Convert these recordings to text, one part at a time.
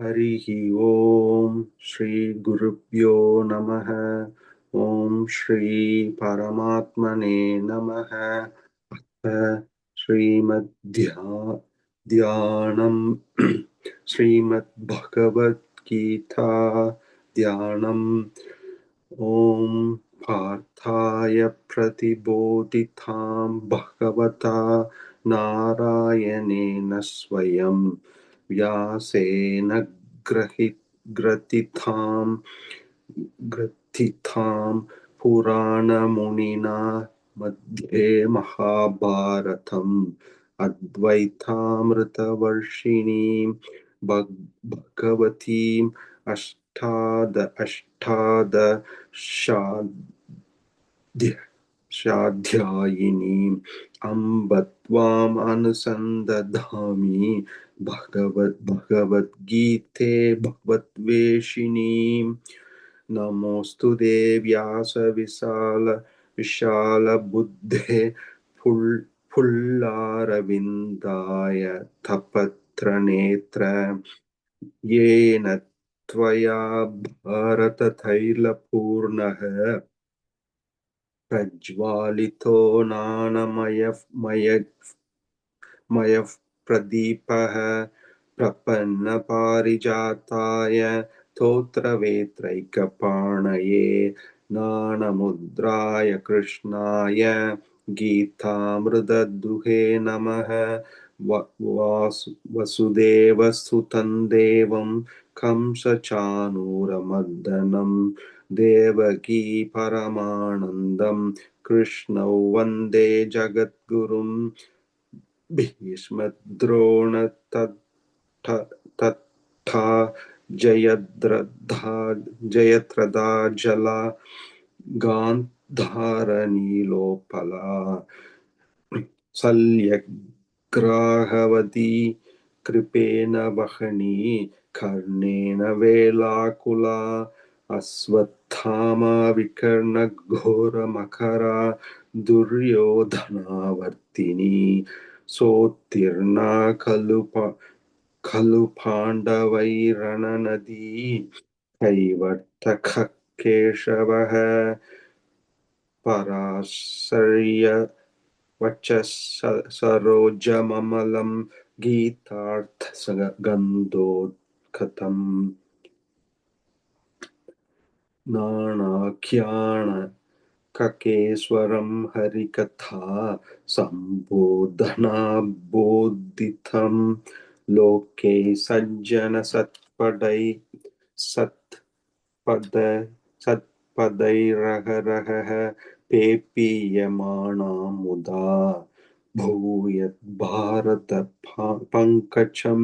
हरिः ओम श्री गुरुभ्यो नमः। ओम श्री परमात्मने नमः। श्रीमद्ध्या ध्यानम् श्रीमद्भगवद्गीता ध्यानम्। ओम पार्थाय प्रतिबोधितां भगवता नारायणेन स्वयं व्यासेन ग्रथितां ग्रथितां पुराणमुनिना मध्ये महाभारतम् अद्वैतामृतवर्षिणीं भगवतीम् अष्टादशाध्यायिनीम् अम्ब त्वाम् अनुसन्दधामि भगवद्गीते भगवद्वेषिणीम्। नमोऽस्तु ते विशालबुद्धे फुल्लारविन्दाय तपत्रनेत्र येन त्वया भारततैलपूर्णः प्रज्वालितो मयः प्रदीपः प्रपन्नपारिजाताय स्तोत्रवेत्रैकपाणये ज्ञानमुद्राय कृष्णाय गीतामृतदुहे नमः। वसुदेवसुतं देवं कंसचाणूरमर्दनं देवकी परमानन्दं कृष्णौ वन्दे जगद्गुरुम्। भीष्मद्रोणतथा जयद्रथा जला गान्धारनीलोपला शल्यग्राहवती कृपेण वहनी कर्णेन वेलाकुला अश्वत्थामा विकर्णघोरमकरा दुर्योधनावर्तिनी सोत्तीर्णा खलु पाण्डवैरणनदी कैवर्तकः केशवः पराशर्य वचः सरोजममलं गीतार्थगन्धोत्कटम् नानाख्यान ककेश्वरं हरिकथा सम्बोधना बोधितं लोके सत्पद सत्पदैरहरहः पेपीयमाना मुदा भूयद्भारत पङ्कजं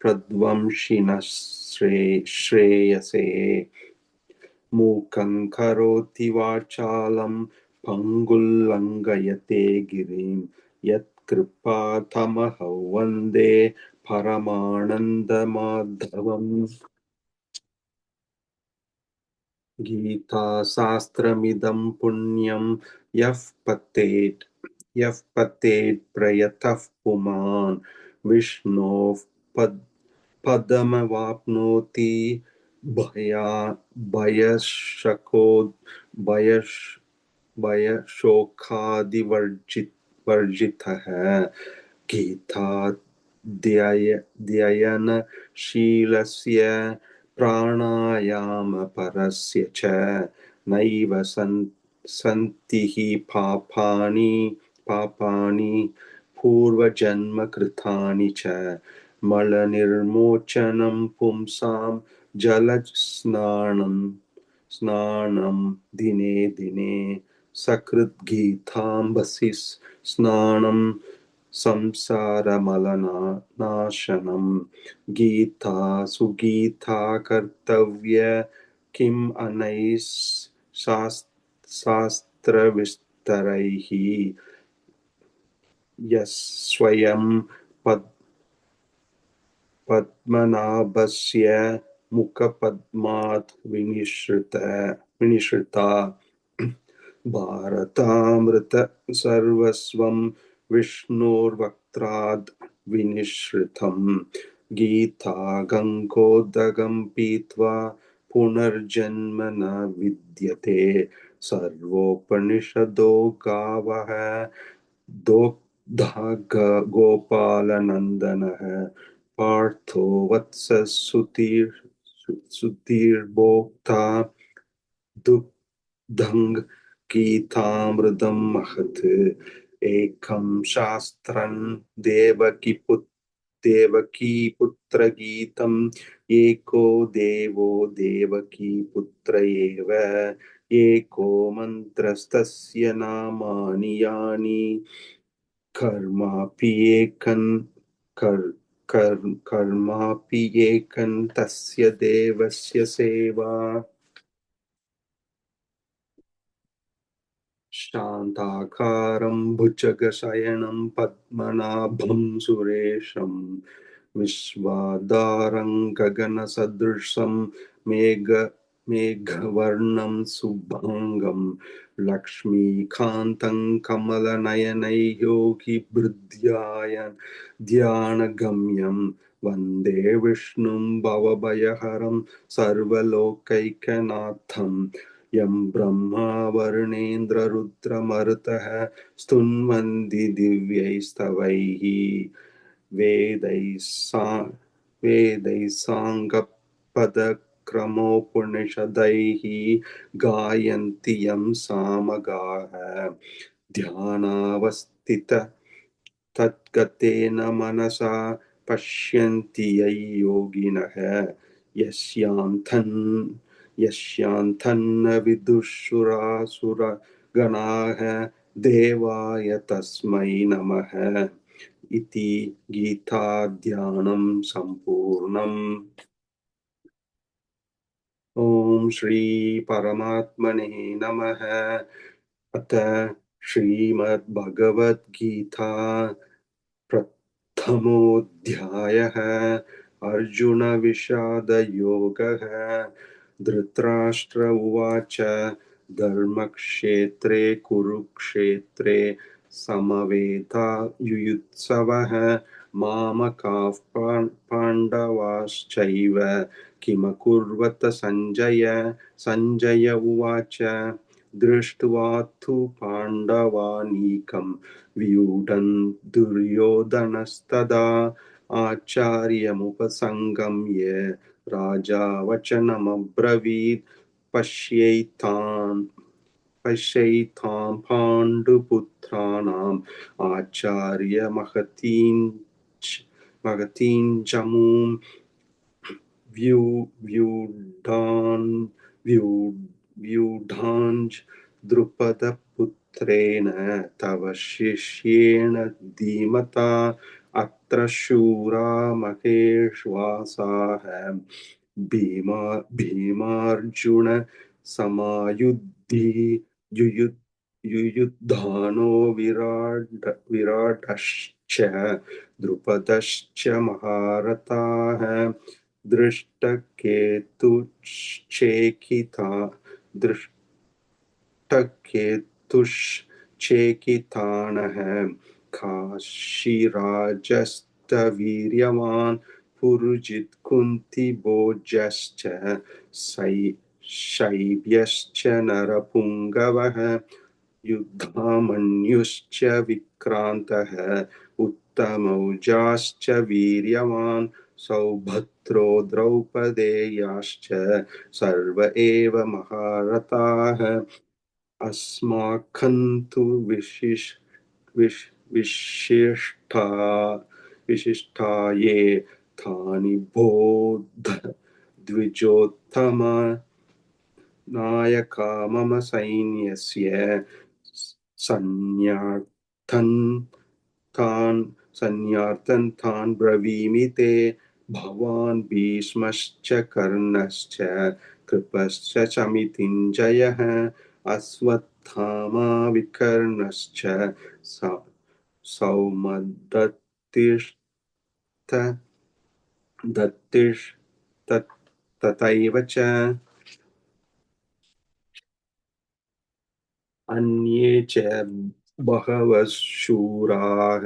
प्रध्वंसिनः श्रेयसे मूकं करोति वाचालं पङ्गुल्लङ्घयते गिरिं यत्कृपातमहं वन्दे परमानन्दमाधवम्। गीताशास्त्रमिदं पुण्यं यः पठेत् प्रयतः पुमान् विष्णोः पदमवाप्नोति भयशको भयश भयशोकादिवर्जितः गीताध्ययनशीलस्य प्राणायामपरस्य च नैव सन्ति हि पापानि पूर्वजन्मकृतानि च मलनिर्मोचनं पुंसां जलस्नानं दिने दिने सकृद्गीताम्बसि स्नानं संसारमलनाशनं गीता सुगीता कर्तव्य किम् अनैः शास्त्रविस्तरैः यस्वयं पद्मनाभस्य मुखपद्मात् विनिसृता भारतामृत सर्वस्वं विष्णोर्वक्त्राद् विनिश्रितम् गीता गङ्गोदगं पीत्वा पुनर्जन्म न विद्यते सर्वोपनिषदो गावः दोग्धा गोपालनन्दनः पार्थो वत्सः सुधीर्भोक्ता दुग्धं गीतामृतं महत् एकं शास्त्रं देवकीपुत्रगीतम् एको देवो देवकीपुत्र एव एको मन्त्रस्तस्य नामानि यानि कर्माप्येकं कर्माप्येकं तस्य देवस्य सेवा शान्ताकारं भुजगशयनं पद्मनाभं सुरेशं विश्वाधारं गगनसदृशं मेघवर्णं शुभाङ्गं लक्ष्मीकान्तं कमलनयनं योगिभृद्याय ध्यानगम्यं वन्दे विष्णुं भवभयहरं सर्वलोकैकनाथम् यं ब्रह्मा वरुणेन्द्ररुद्रमरुतः स्तुन्वन्ति दिव्यैस्तवैः वेदैः वेदैः साङ्गपदक्रमोपनिषदैः गायन्ति यं सामगाः ध्यानावस्थित तद्गतेन मनसा पश्यन्ति यै योगिनः यस्यान्तन्न विदुषुरासुरगणाः देवाय तस्मै नमः इति गीताध्यानं सम्पूर्णम्। ॐ श्री परमात्मने नमः। अथ श्रीमद्भगवद्गीता प्रथमोऽध्यायः अर्जुनविषादयोगः। धृतराष्ट्र उवाच धर्मक्षेत्रे कुरुक्षेत्रे समवेतायुयुत्सवः मामकाः पाण्डवाश्चैव किमकुर्वत सञ्जय। सञ्जय उवाच दृष्ट्वा तु पाण्डवानीकं व्यूढन् दुर्योधनस्तदा आचार्यमुपसङ्गम्य राजा वचनमब्रवीत् पश्यैतां पाण्डुपुत्राणाम् आचार्य महतीं जमूं व्यूढाञ्च द्रुपदपुत्रेण तव शिष्येण धीमता अत्र शूरा महेश्वासाः भीमार्जुन समायुधि युयुधानो विराटश्च द्रुपदश्च महारथाः दृष्टकेतुश्चेकितानः काशीराजस्तवीर्यवान् पुरुजित् कुन्तिभोजश्च शैब्यश्च नरपुङ्गवः युद्धामन्युश्च विक्रान्तः उत्तमौजाश्च वीर्यवान् सौभद्रो द्रौपदेयाश्च सर्व एव महारथाः अस्माकं तु विशिष्टा विशिष्टाये तानि बोध द्विजोत्तम नायका मम सैन्यस्य सन्न्यार्थं तान् ब्रवीमि ते भवान् भीष्मश्च कर्णश्च कृपश्च शमितिञ्जयः अश्वत्थामा विकर्णश्च सौमदत्तिश्च तथैव च अन्ये च बहवः शूराः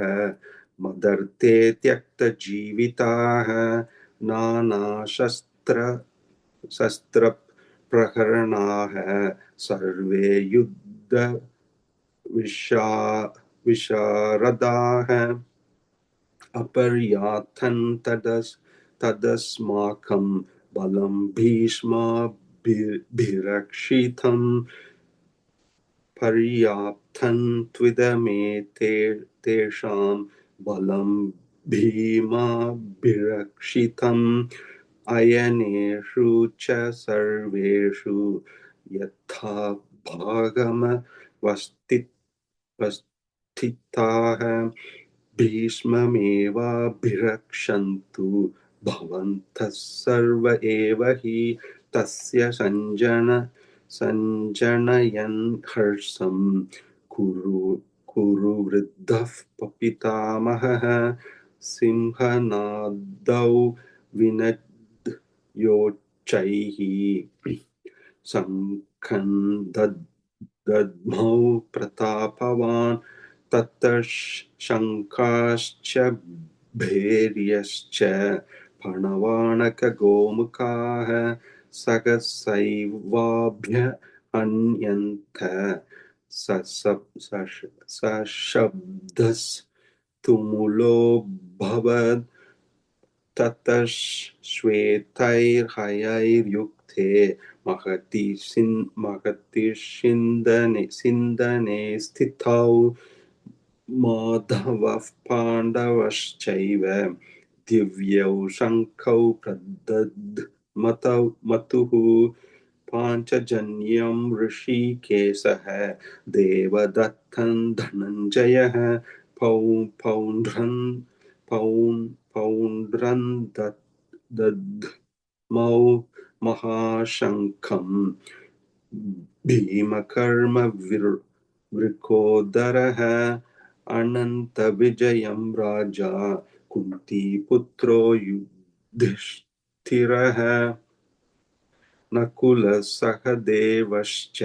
मदर्थे त्यक्तजीविताः शस्त्रप्रहरणाः सर्वे विशा विशारदाः अपर्याप्तं तदस्माकं बलं भीष्माभिरक्षितम् पर्याप्तं त्विदमे तेषां बलं भीमाभिरक्षितम् अयनेषु च सर्वेषु यथा भागमवस्थिताः भीष्ममेवाभिरक्षन्तु भवन्तः सर्व एव हि तस्य सञ्जनयन् हर्षं कुरु वृद्धः पितामहः सिंहनादौ विनद्योच्चैः शङ्खं दद्मौ प्रतापवान् ततः शङ्खाश्च भैर्यश्च फणवाणकगोमुखाः सहसैवाभ्यहन्यन्त सशब्दस्तुमुलोऽभवत् ततः श्वेतैर्हयैर्युक्ते महति सिन्दने स्थितौ माधवः पाण्डवश्चैव दिव्यौ शङ्खौ प्रदद्मतुः पाञ्चजन्यं ऋषिकेशः देवदत्तं धनञ्जयः पौण्ड्रं दद्मौ महाशङ्खम् भीमकर्मवृकोदरः अनन्तविजयं राजा कुन्तीपुत्रो युधिष्ठिरः नकुलः सहदेवश्च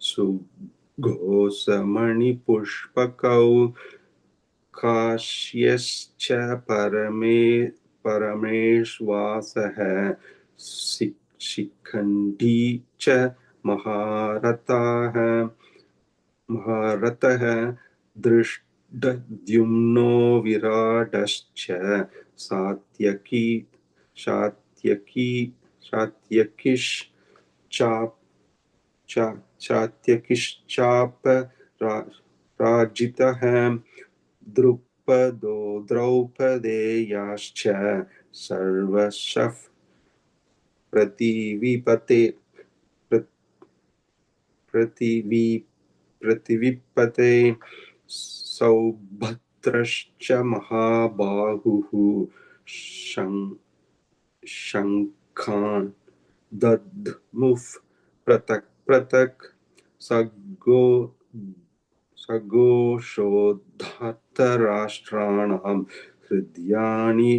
सुघोषमणिपुष्पकौ काश्यश्च परमेश्वासः शिखण्डी च महारथः दृष्टद्युम्नो विराटश्च सात्यकिश्चापराजितः द्रुपदो द्रौपदेयाश्च सर्वशः प्रतिविपते सौभद्रश्च महाबाहुः शङ्खान् दद्मुः पृथक् पृथक् सघोषोद्धतराष्ट्राणां हृदयानि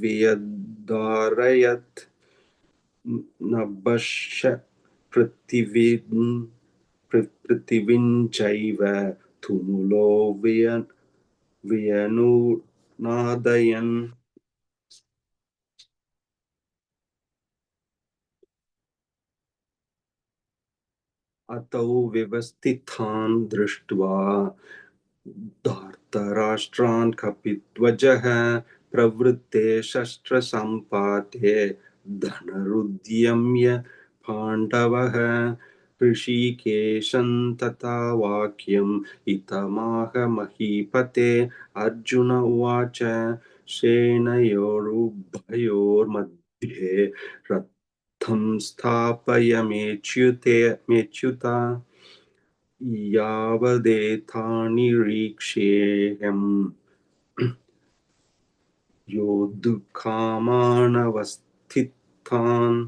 व्यदारयत् नभश्च पृथिवीञ्चैव तुमुलो व्यनुनादयन् अतौ व्यवस्थितान् दृष्ट्वा धार्तराष्ट्रान् कपिध्वजः प्रवृत्ते शस्त्रसम्पाते धनुरुद्यम्य पाण्डवः ऋषिकेशं तथा वाक्यम् इत्थमाह महीपते अर्जुन उवाच सेनयोरुभयोर्मध्ये रथं स्थापयमेच्युता यावदेतान्निरीक्ष्येऽहम् योद्धुकामानवस्थितान्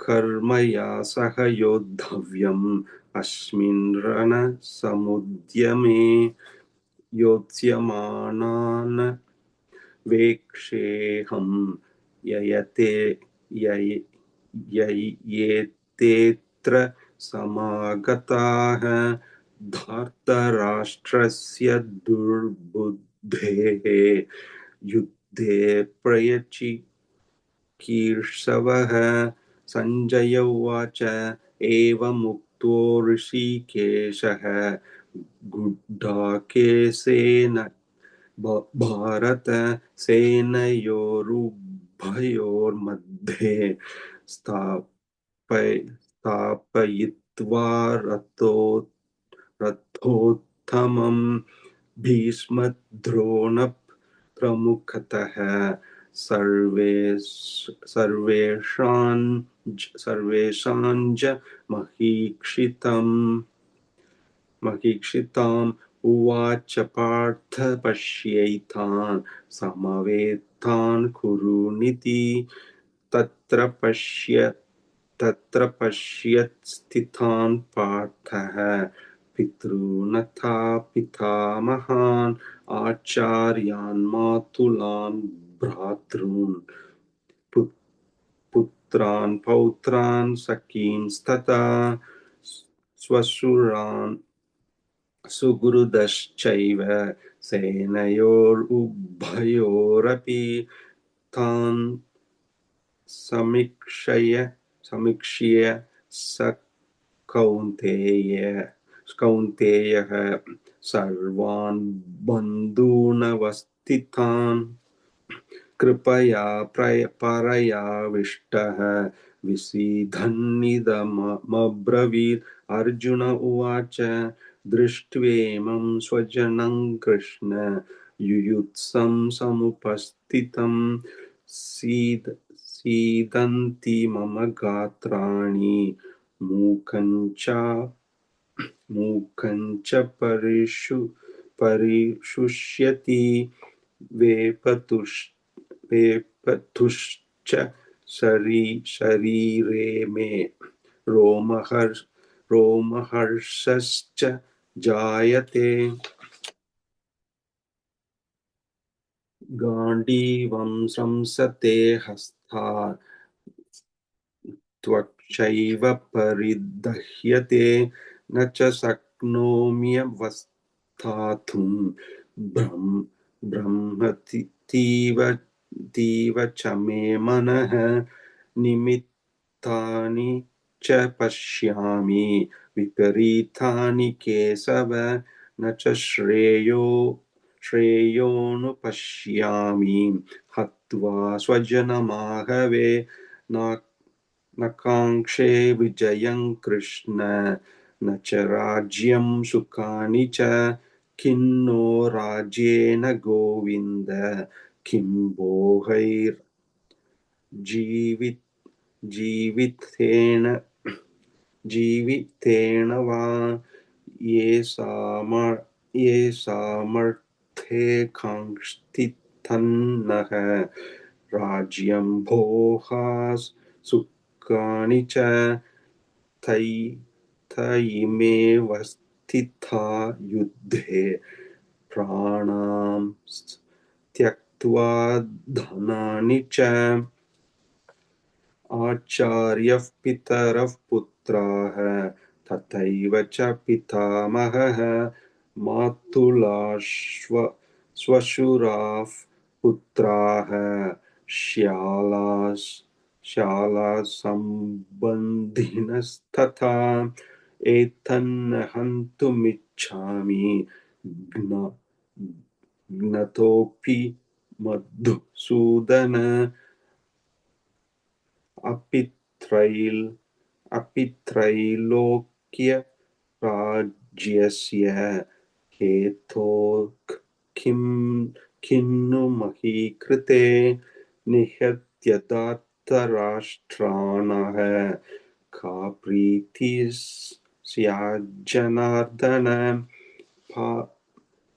कर्मया सह योद्धव्यम् अस्मिन् रणसमुद्यमे योत्स्यमानान् वेक्षेऽहम् ययतेऽत्र समागताः धार्तराष्ट्रस्य दुर्बुद्धेः युद्धे प्रयचिकीर्षवः सञ्जय उवाच एवमुक्तो ऋषिकेशः गुड्डाकेशेन भारत सेनयोरुभयोर्मध्ये स्थापयित्वा रथोत्तमं भीष्मद्रोणप्रमुखतः सर्वेषां महीक्षिताम् उवाच पार्थ पश्यैतान् समवेतान् कुरुनिति तत्र पश्यत् स्थितान् पार्थः पितॄनथा पितामहान् आचार्यान् मातुलान् भ्रातॄन् पुत्रान् पौत्रान् सखींस्तथा स्वसुरान् सुहृदश्चैव सेनयोरुभयोरपि तान् समीक्ष्य स कौन्तेयः सर्वान् बन्धूनवस्थितान् कृपया परयाविष्टः विसीदन्निदमब्रवीत् अर्जुन उवाच दृष्ट्वेमं स्वजनं कृष्ण युयुत्सं समुपस्थितं सीदन्ति मम गात्राणि मूकञ्च परिशुष्यति वेपतुश्च शरीरे मे रोमहर्षश्च जायते गाण्डीवं संसते हस्तात् त्वक्चैव परिदह्यते न च शक्नोम्यवस्थातुं भ्रमतीव तीव च मे मनः निमित्तानि च पश्यामि विपरीतानि केशव न च श्रेयोनुपश्यामि हत्वा स्वजनमाहवे न काङ्क्षे विजयं कृष्ण न च राज्यं सुखानि च किन्नो राज्येन गोविन्द किं भोगैर्जीवितेन वा ये सामर्थ्ये काङ्क्षितन्नः राज्यं भोगाः सुखानि च तयिमेव स्थिता युद्धे प्राणां त्यक्त्वा धनानि च आचार्यः पितरः पुत्राः तथैव च पितामहः मातुलाः श्वशुराः पुत्राः श्यालासम्बन्धिनस्तथा एतन्न हन्तुमिच्छामि ज्ञतोऽपि मधुसूदन अपि त्रैलोक्य राज्यस्य हेतोः किन्नु मही कृते निहत्य दार्तराष्ट्राणः का प्रीतिः स्याज्जनार्दन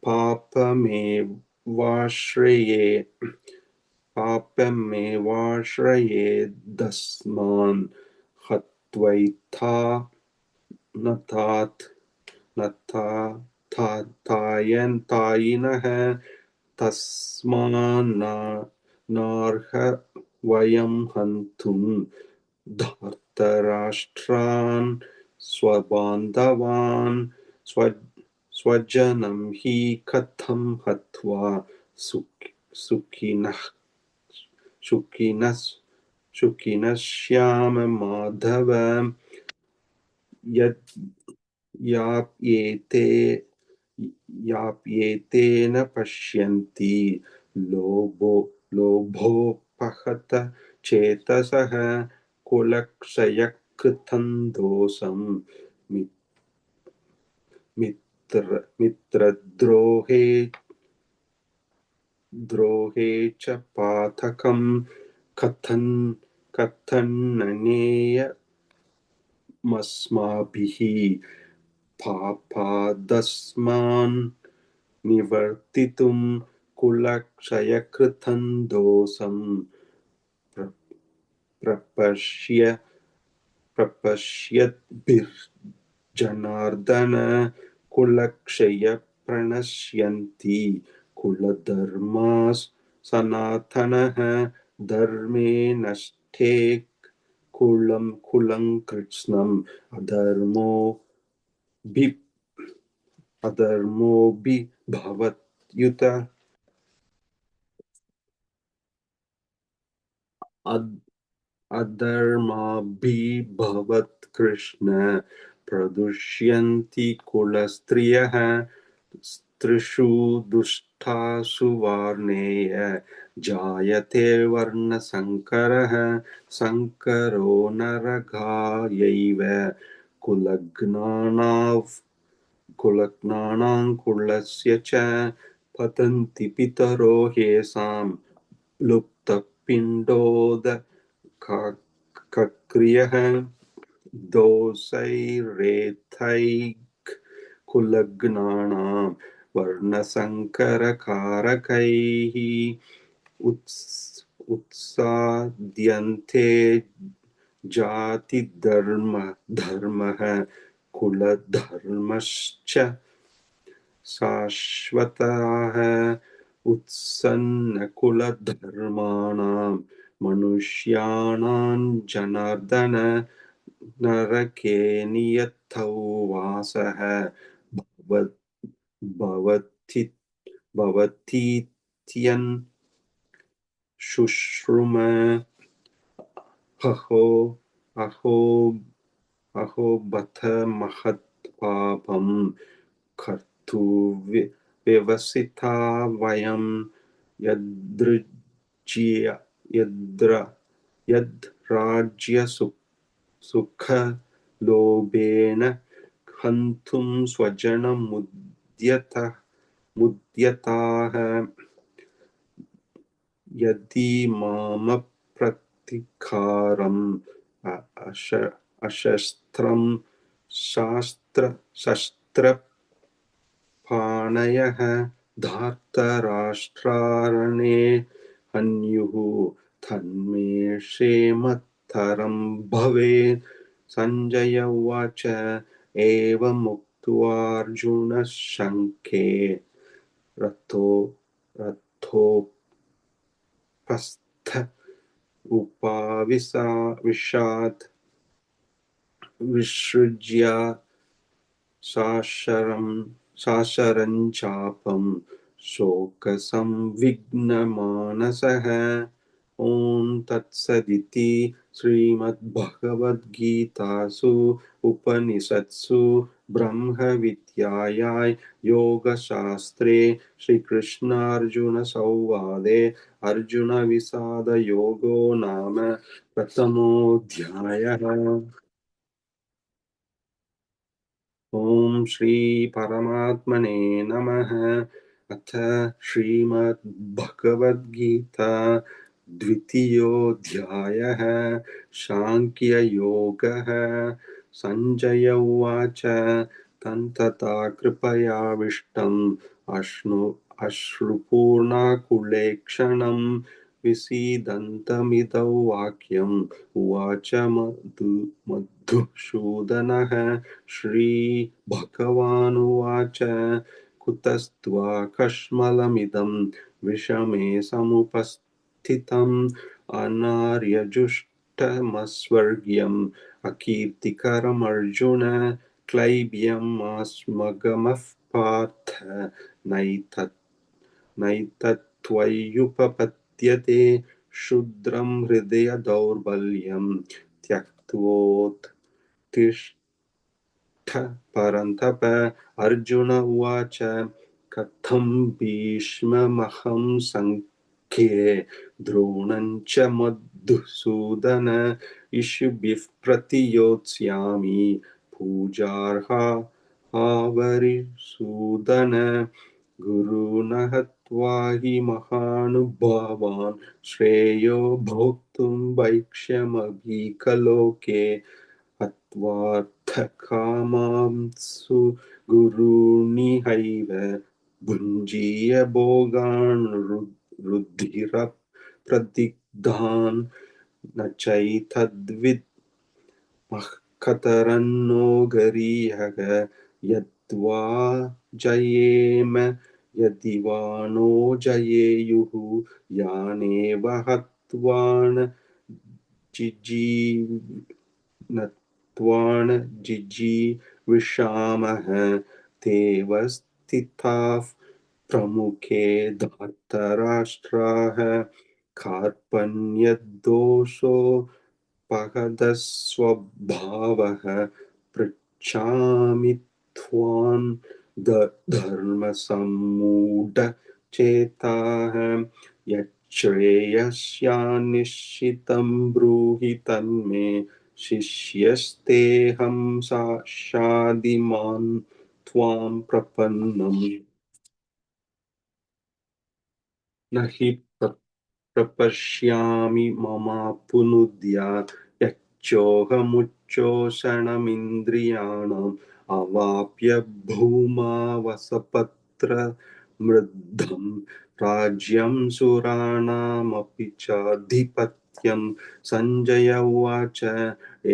पापमेवाश्रयेदस्मान् हत्वैथा नतायन्तायिनः तस्मान्नार्ह वयं हन्तुं धार्तराष्ट्रान् स्वबान्धवान् स्वजनं हि कथं हत्वा सुखिनः सुखिनः सुखिनः श्याम माधव यत् याप्येते याप्येतेन पश्यन्ति लोभोपहत चेतसः कुलक्षयकृतं दोषं द्रोहे च पातकं कथन्ननेयमस्माभिः पापादस्मान् निवर्तितुं कुलक्षयकृतं दोषं प्रपश्यद्भिर्जनार्दन कुलक्षयप्रणश्यन्ति कुलधर्माः सनातनः धर्मे नष्टे कुलं कृत्स्नम् अधर्मोऽभिभवत्युत अधर्माभिभवत् कृष्ण प्रदुष्यन्ति कुलस्त्रियः स्त्रीषु दुष्टासु वार्णेय जायते वर्णसङ्करः सङ्करो नरकायैव कुलज्ञानां कुलस्य च पतन्ति पितरो ह्येषां लुप्तपिण्डोदकक्रियः दोषैरेथैः कुलज्ञानां वर्णसङ्करकारकैः उत्साद्यन्ते जातिधर्मः कुलधर्मश्च शाश्वताः उत्सन्नकुलधर्माणां मनुष्याणां जनार्दन नरके नियतौ वासः भवति भवतीत्यन् शुश्रुम अहो अहो अहो बथ महत्पापं कर्तुव्यवसिता वयं यद्राज्यसुखलोभेन हन्तुं स्वजनमुद्यताः यदीमामप्रतीकारम् अशस्त्रं शस्त्रपाणयः धार्तराष्ट्रारणे हन्युः तन्मे क्षेमतरं भवेत् सञ्जय उवाच एवमुक्त्वार्जुनः शङ्खे रथोपस्थ उपाविशात् विसृज्य शाशरं शोकसंविघ्नमानसः ॐ तत्सदिति श्रीमद्भगवद्गीतासु उपनिषत्सु ब्रह्मविद्यायां योगशास्त्रे श्रीकृष्णार्जुनसंवादे अर्जुनविषादयोगो नाम प्रथमोऽध्यायः। ॐ श्री परमात्मने नमः। अथ श्रीमद्भगवद्गीता द्वितीयोऽध्यायः सांख्ययोगः। सञ्जय उवाच तन्तता कृपयाविष्टम् अश्रुपूर्णाकुलेक्षणं विषीदन्तमिदं वाक्यम् उवाच मधुसूदनः। श्रीभगवानुवाच कुतस्त्वाकश्मलमिदं विषमे समुपस्थितम् अनार्यजुष्टमस्वर्ग्यम् अकीर्तिकरमर्जुन क्लैब्यमास्मगमः पार्थ नैतत् नैतत्त्वय्युपपद्यते क्षुद्रं हृदय दौर्बल्यं त्यक्त्वोत्तिष्ठ परन्तप अर्जुन उवाच कथं भीष्ममहं सङ्ख्ये द्रोणं च मधुसूदन इषुभिः प्रतियोत्स्यामि पूजार्हा आवरिसूदन गुरुन् हत्वा हि महानुभावान् श्रेयो भोक्तुं वैक्ष्यमभीकलोके हत्वार्थकामांस्तु गुरूनिहैव भुञ्जीय भोगान् रुधिरप्रदिग्धान् न चैतद्विद् कतरन्नो गरीयः यद्वा जयेम यदि वा नो जयेयुः यानेव हत्वान् नत्वान् जिजीविषामः तेव स्थिताः प्रमुखे धार्तराष्ट्राः कार्पण्यदोषोपहतस्वभावः पृच्छामि त्वां धर्मसम्मूढचेताः यच्छ्रेयस्यान्निश्चितं ब्रूहि तन्मे शिष्यस्तेऽहं शादिमान् त्वां प्रपन्नम् न हि प्रपश्यामि ममाप्नुद्यात् यच्चोहमुच्चोषणमिन्द्रियाणाम् अवाप्य भूमा वसपत्र मृद्धं राज्यं सुराणामपि चाधिपत्यं सञ्जय उवाच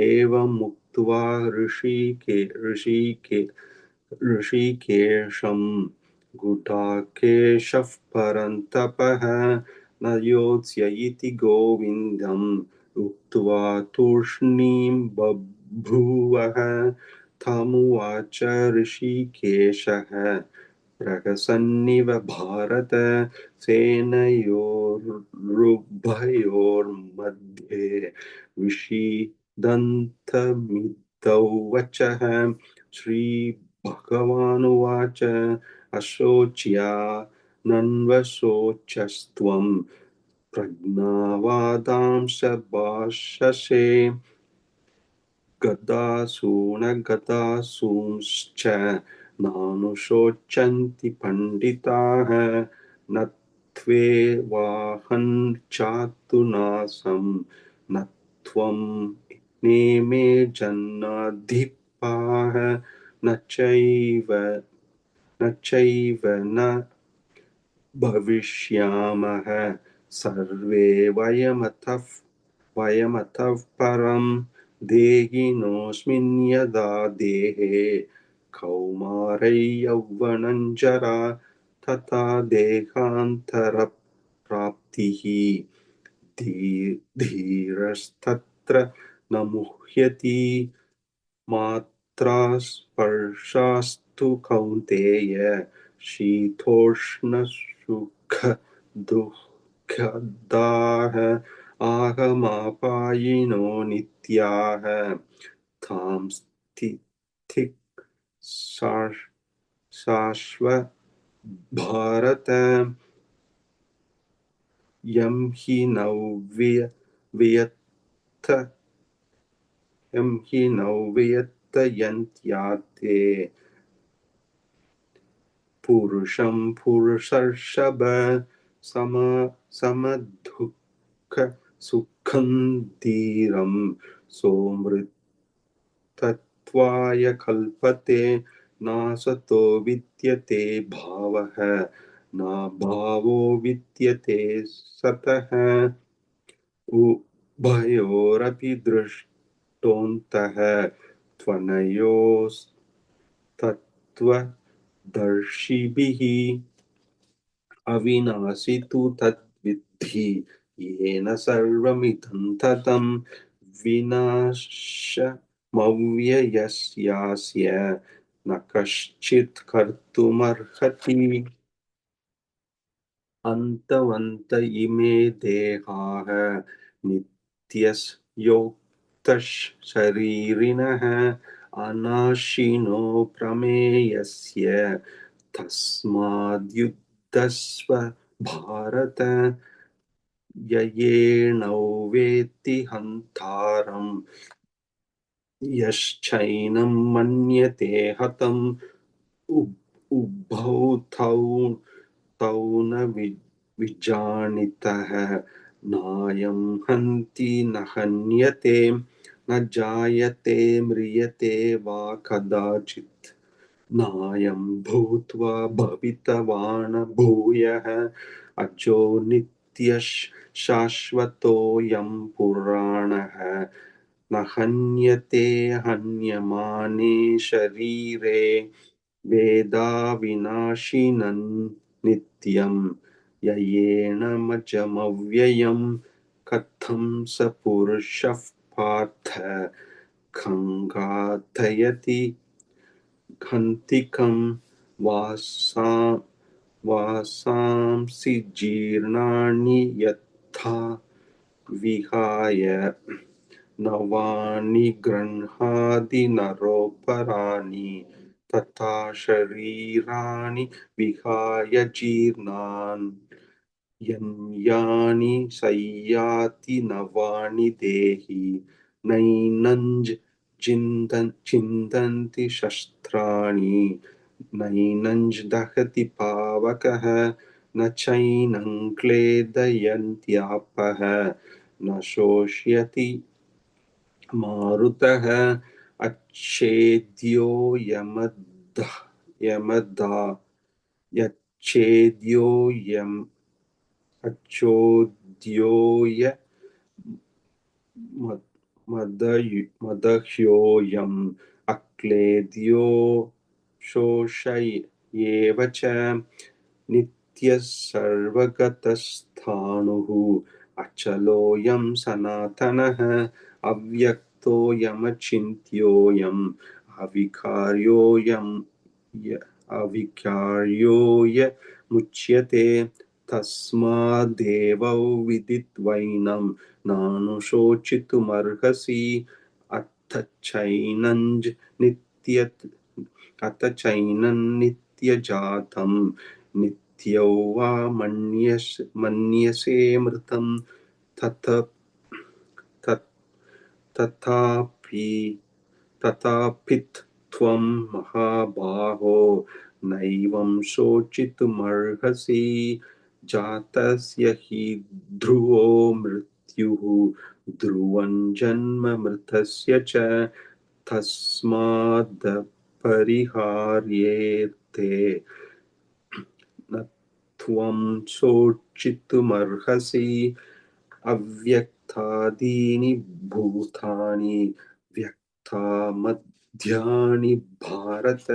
एवमुक्त्वा ऋषिकेशं गुडाकेशः परन्तपः न योत्स्य इति गोविन्दम् उक्त्वा तूष्णीं बभूवः तमुवाच ऋषिकेशः प्रहसन्निव भारत सेनयोरुभयोर्मध्ये विषीदन्तमिद्धौ वचः श्रीभगवानुवाच अशोच्या नन्वशोचस्त्वं प्रज्ञावादांश भाषसे गदासूनगदासूंश्च नानुशोचन्ति पण्डिताः न त्वेवाहं चातुनासं न त्वं नेमे जन्नाधिपाः न चैव न भविष्यामः सर्वे वयमतः परं देहिनोऽस्मिन् यदा देहे कौमारै यौवनं जरा तथा देहान्तरप्राप्तिः धीरस्तत्र न मुह्यति मात्रा स्पर्शास्तु कौन्तेय शीतोष्णसुखदुःखदाः आगमापायिनो नित्याः तां स्थितिः शाश्वत भारत यं हि नौ वियत्तयन्त्यात्ते पुरुषं पुरुषर्षभ समदुःख सुखं धीरं सोमृतत्वाय कल्पते नासतो विद्यते भावः न भावो विद्यते सतः उभयोरपि दृष्टोऽन्तः त्वनयोस्तत्त्वदर्शिभिः अविनाशि तु तद्विद्धि येन सर्वमिदं ततं विनाशमव्ययस्यास्य न कश्चित् कर्तुमर्हति अन्तवन्त इमे देहाः नित्यस्योक्तः शरीरिणः अनाशिनो प्रमेयस्य तस्माद्युद्धस्व भारत ययेणौ वेत्ति हन्तारम् यश्चैनं मन्यते हतम् उभौ तौ न विजानीतः नायं हन्ति न हन्यते न जायते म्रियते वा कदाचित् नायं भूत्वा भवितवान् भूयः अजो नित्यः शाश्वतोऽयं पुराणः न हन्यते हन्यमाने शरीरे वेदा विनाशिनं नित्यं ययेणमजमव्ययं कथं स पुरुषः पार्थ खङ्गाथयति खन्तिकं वासांसि जीर्णानि यथा विहाय नवानि गृह्णाति नरोपराणि तथा शरीराणि विहाय जीर्णान् यन्यानि संयाति नवानि देहि नैनञ्च छिन्दन्ति शस्त्राणि नैनञ्च दहति पावकः न चैनं क्लेदयन्त्यापः न शोष्यति मारुतः अच्छेद्यो यमदा यच्छेद्यो यम अच्छोद्योय मदह्योऽयम् अक्लेद्यो शोषयेव च नित्यः सर्वगतस्थाणुः अचलोऽयं सनातनः अव्यक्तोऽयमचिन्त्योऽयम् अविकार्योऽय मुच्यते तस्मादेवौ विदित्वैनं नानुशोचितुमर्हसि अथ चैनं नित्यजातं नित्यो वा मन्यसे मृतं तथापि त्वं महाबाहो नैवं शोचितुमर्हसि जातस्य हि ध्रुवो मृत्युः ध्रुवं जन्म मृतस्य च तस्मादपरिहार्येते न त्वं शोचितुमर्हसि अव्यक्तादीनि भूतानि व्यक्तामध्यानि भारत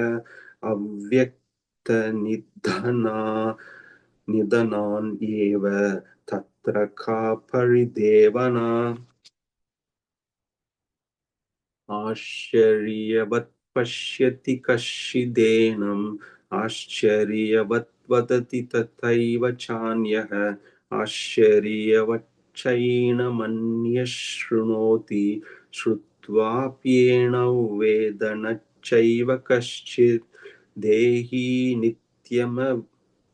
निधनान्येव तत्र का परिदेवना आश्चर्यवत् पश्यति कश्चिदेनम् आश्चर्यवत् वदति तथैव चान्यः आश्चर्यवच्चैनमन्यः शृणोति श्रुत्वाप्येनौ वेद न चैव कश्चित् देहि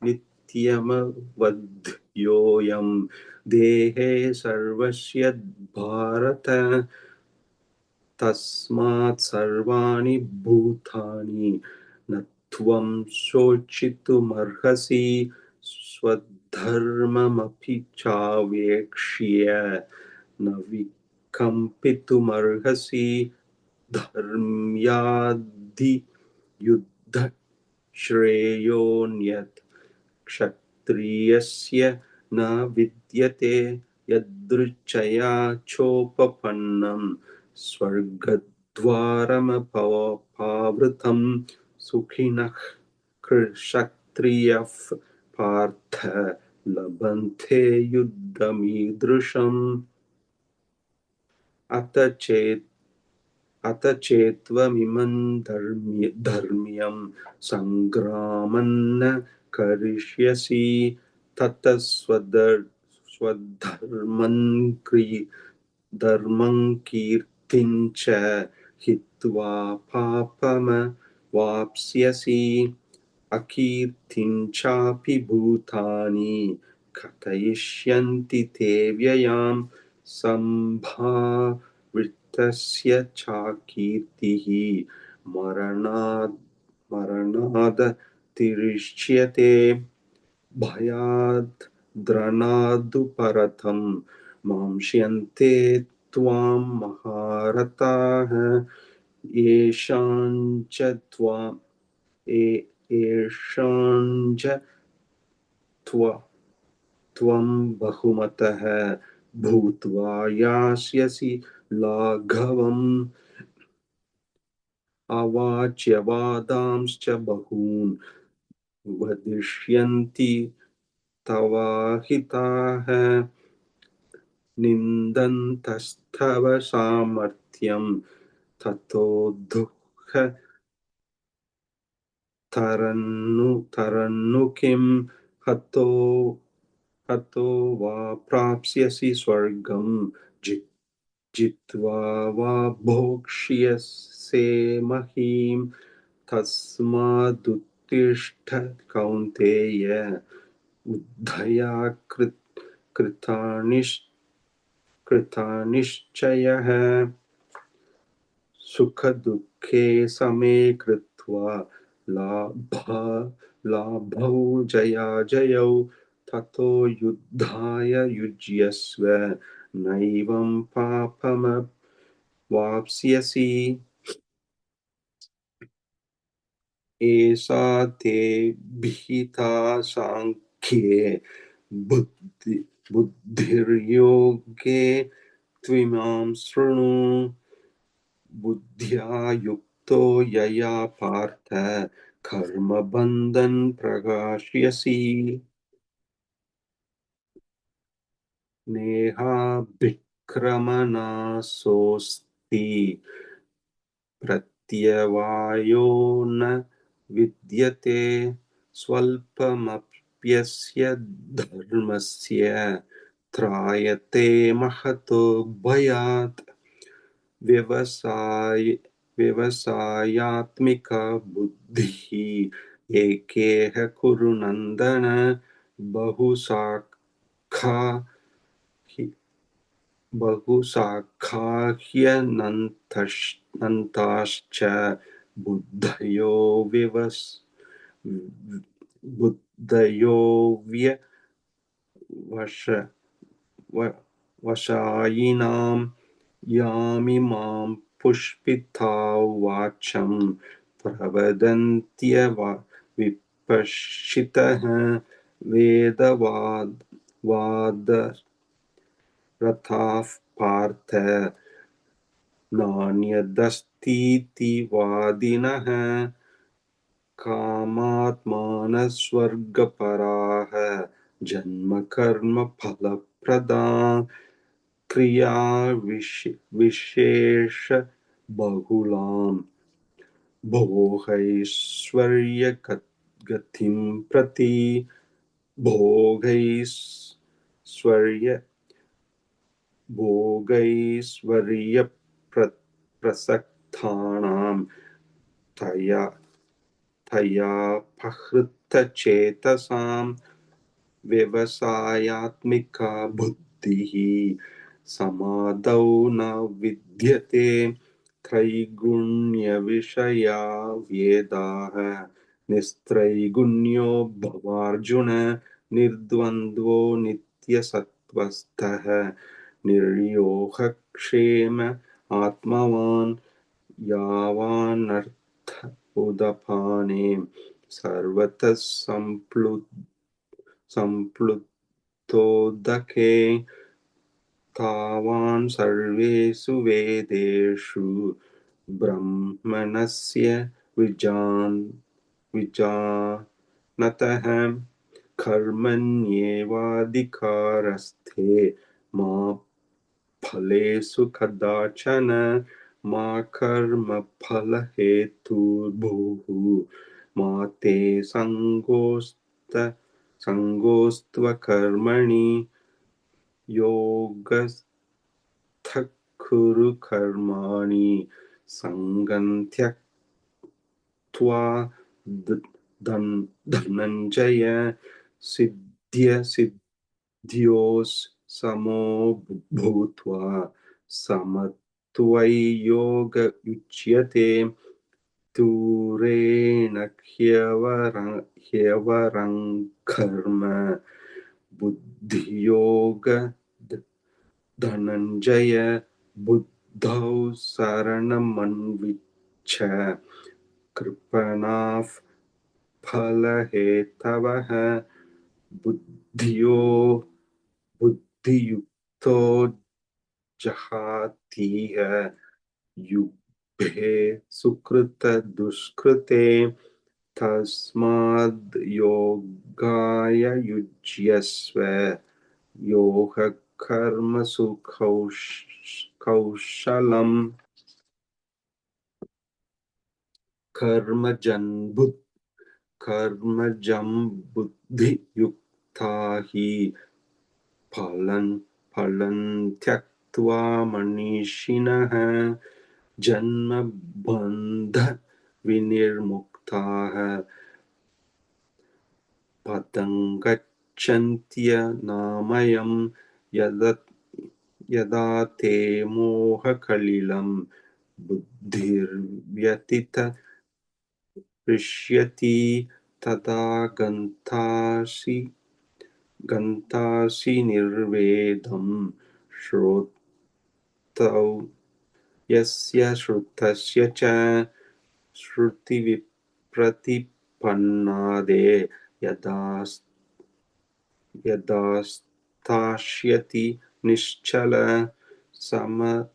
नित्यमवध्योऽयं देहे सर्वस्य भारत तस्मात् सर्वाणि भूतानि न त्वं शोचितुमर्हसि स्वधर्ममपि चावेक्ष्य न विकम्पितुमर्हसि धर्म्याधियुद्धश्रेयोऽन्यत् क्षत्रियस्य न विद्यते यदृच्छया चोपपन्नं स्वर्गद्वारमपावृतं सुखिनः क्षत्रियः पार्थ लभन्ते युद्धमीदृशम् अत चेत् अत चेत्त्वमिमं धर्म्यं सङ्ग्रामन्न करिष्यसि ततः स्वधर्मं धर्मं कीर्तिं च हित्वा पापमवाप्स्यसि अकीर्तिं चापि भूतानि कथयिष्यन्ति ते व्ययां सम्भावितस्य चाकीर्तिः मरणादतिरिच्यते भयाद् द्रणादुपरतं मांस्यन्ते त्वां महारथाः येषां च येषां च त्वं बहुमतः भूत्वा यास्यसि लाघवम् अवाच्यवादांश्च बहून् वदिष्यन्ति तवाहिताः निन्दन्तस्तव सामर्थ्यं ततो तरन्नु किं हतो हतो वा प्राप्स्यसि स्वर्गं जित्वा वा भोक्ष्यसे महीम् तस्मादुत्तिष्ठ कौन्तेय उद्धया कृतानिश्चयः सुखदुःखे समे कृत्वा लाभौ जयाजयौ ततो युद्धाय युज्यस्व नैवं पापमवाप्स्यसि एषा ते विहिता साङ्ख्ये बुद्धिर्योगे त्विमां शृणु बुद्ध्या युक्तो यया पार्थ कर्मबन्धं प्रकाश्यसि नेहाभिक्रमनाशोऽस्ति प्रत्यवायो न विद्यते स्वल्पमप्यस्य धर्मस्य त्रायते महतो भयात् व्यवसायात्मिका बुद्धिः एकेह कुरु नन्दन बहुशाखा बहुशाखाह्यनन्ताश्च बुद्धयो वशायिनां यामिमां पुष्पिता वाचं विपश्चितः वेदवादरताः पार्थ नान्यदस्तीति वादिनः कामात्मानस्वर्गपराः जन्मकर्मफलप्रदा क्रिया विशेषबहुलां भोगैश्वर्यगतिं प्रति भोगैश्वर्यप्रसक्तानां तयापहृतचेतसां व्यवसायात्मिका बुद्धिः समादौ न विद्यते त्रैगुण्यविषया वेदाः निस्त्रैगुण्यो भवार्जुन निर्द्वन्द्वो नित्यसत्त्वस्थः निर्योगक्षेम आत्मवान् यावानर्थ उदपाने सर्वतः सम्प्लुतोदके तावान् सर्वेषु वेदेषु ब्रह्मणस्य विजानतः कर्मण्येवाधिकारस्ते मा फलेषु कदाचन मा कर्मफलहेतुर्भूः मा ते सङ्गोऽस्त्वकर्मणि योगस्थः कुरु कर्माणि सङ्गं त्यक्त्वा धनञ्जय सिद्ध्यो समो भूत्वा समत्वयोग उच्यते दूरेण ह्यवरं कर्म बुद्धियोग धनञ्जय बुद्धौ शरणमन्विच्छ कृपणाः फलहेतवः बुद्धियुक्तो जहातीह युभे सुकृत दुष्कृते तस्माद् योगाय युज्यस्व योगः कर्मसु कौशलम् कर्मजं बुद्धियुक्ता हि फलं त्यक्त्वा मनीषिणः जन्मबन्ध विनिर्मुक्ताः पदं गच्छन्त्यनामयम् यदा ते मोहकलिलं बुद्धिर्व्यतितरिष्यति तदा गन्तासि निर्वेदं श्रोतौ यस्य श्रुतस्य च श्रुतिविप्रतिपन्नादे यदास्तास्यति निश्चल समधावचला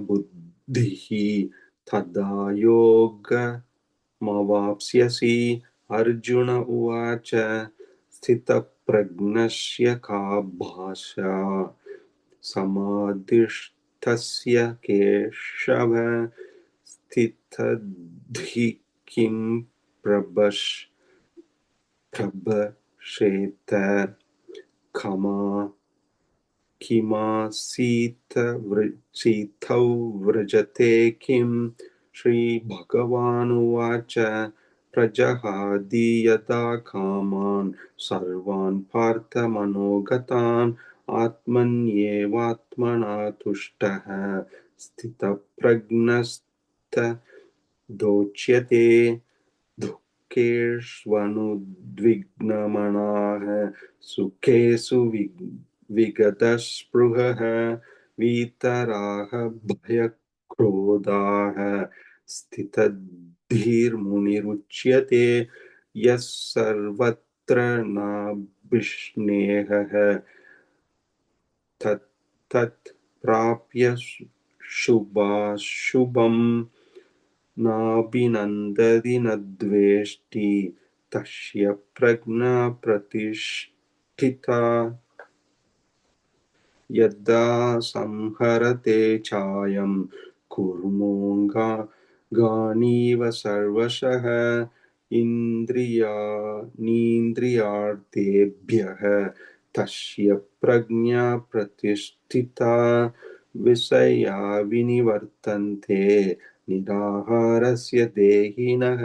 बुद्धिः तदा योगमवाप्स्यसि अर्जुन उवाच स्थितप्रज्ञस्य का भाषा समाधिस्थस्य केशव स्थितधि किं प्रभषेत किमासीतौ व्रजते किं श्रीभगवानुवाच प्रजहाति यदा कामान् सर्वान् पार्थमनोगतान् आत्मन्येवात्मना तुष्टः स्थितप्रज्ञस्तदोच्यते दुःखेष्वनुद्विग्नमनाः सुखेषु विगतस्पृहः वीतराग भयक्रोधाः स्थितधीर्मुनिरुच्यते यः सर्वत्र नाभिष्णेहः तत् प्राप्य शुभाशुभम् नाभिनन्दति न द्वेष्टि तस्य प्रज्ञा प्रतिष्ठिता यदा संहरते चायं कुर्मोऽङ्गानीव सर्वशः इन्द्रियाणीन्द्रियार्थेभ्यः तस्य प्रज्ञा प्रतिष्ठिता विषया विनिवर्तन्ते निराहारस्य देहिनः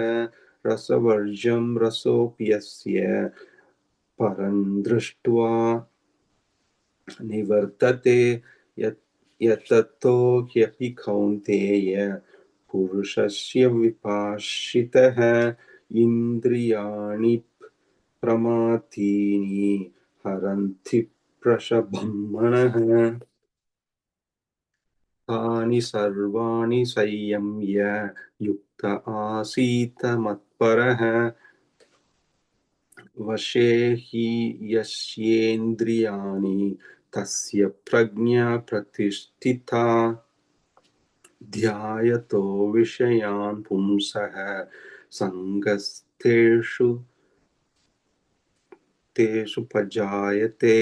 रसवर्ज्यं रसोऽप्यस्य परं दृष्ट्वा निवर्तते यततो ह्यपि कौन्तेय पुरुषस्य विपाश्रितः इन्द्रियाणि प्रमाथीनि हरन्ति प्रशभं मनः तानि सर्वाणि संयम्य युक्त आसीत मत्परः वशे हि यस्येन्द्रियाणि तस्य प्रज्ञा प्रतिष्ठिता ध्यायतो विषयान् पुंसः सङ्गस्तेषु तेषु पजायते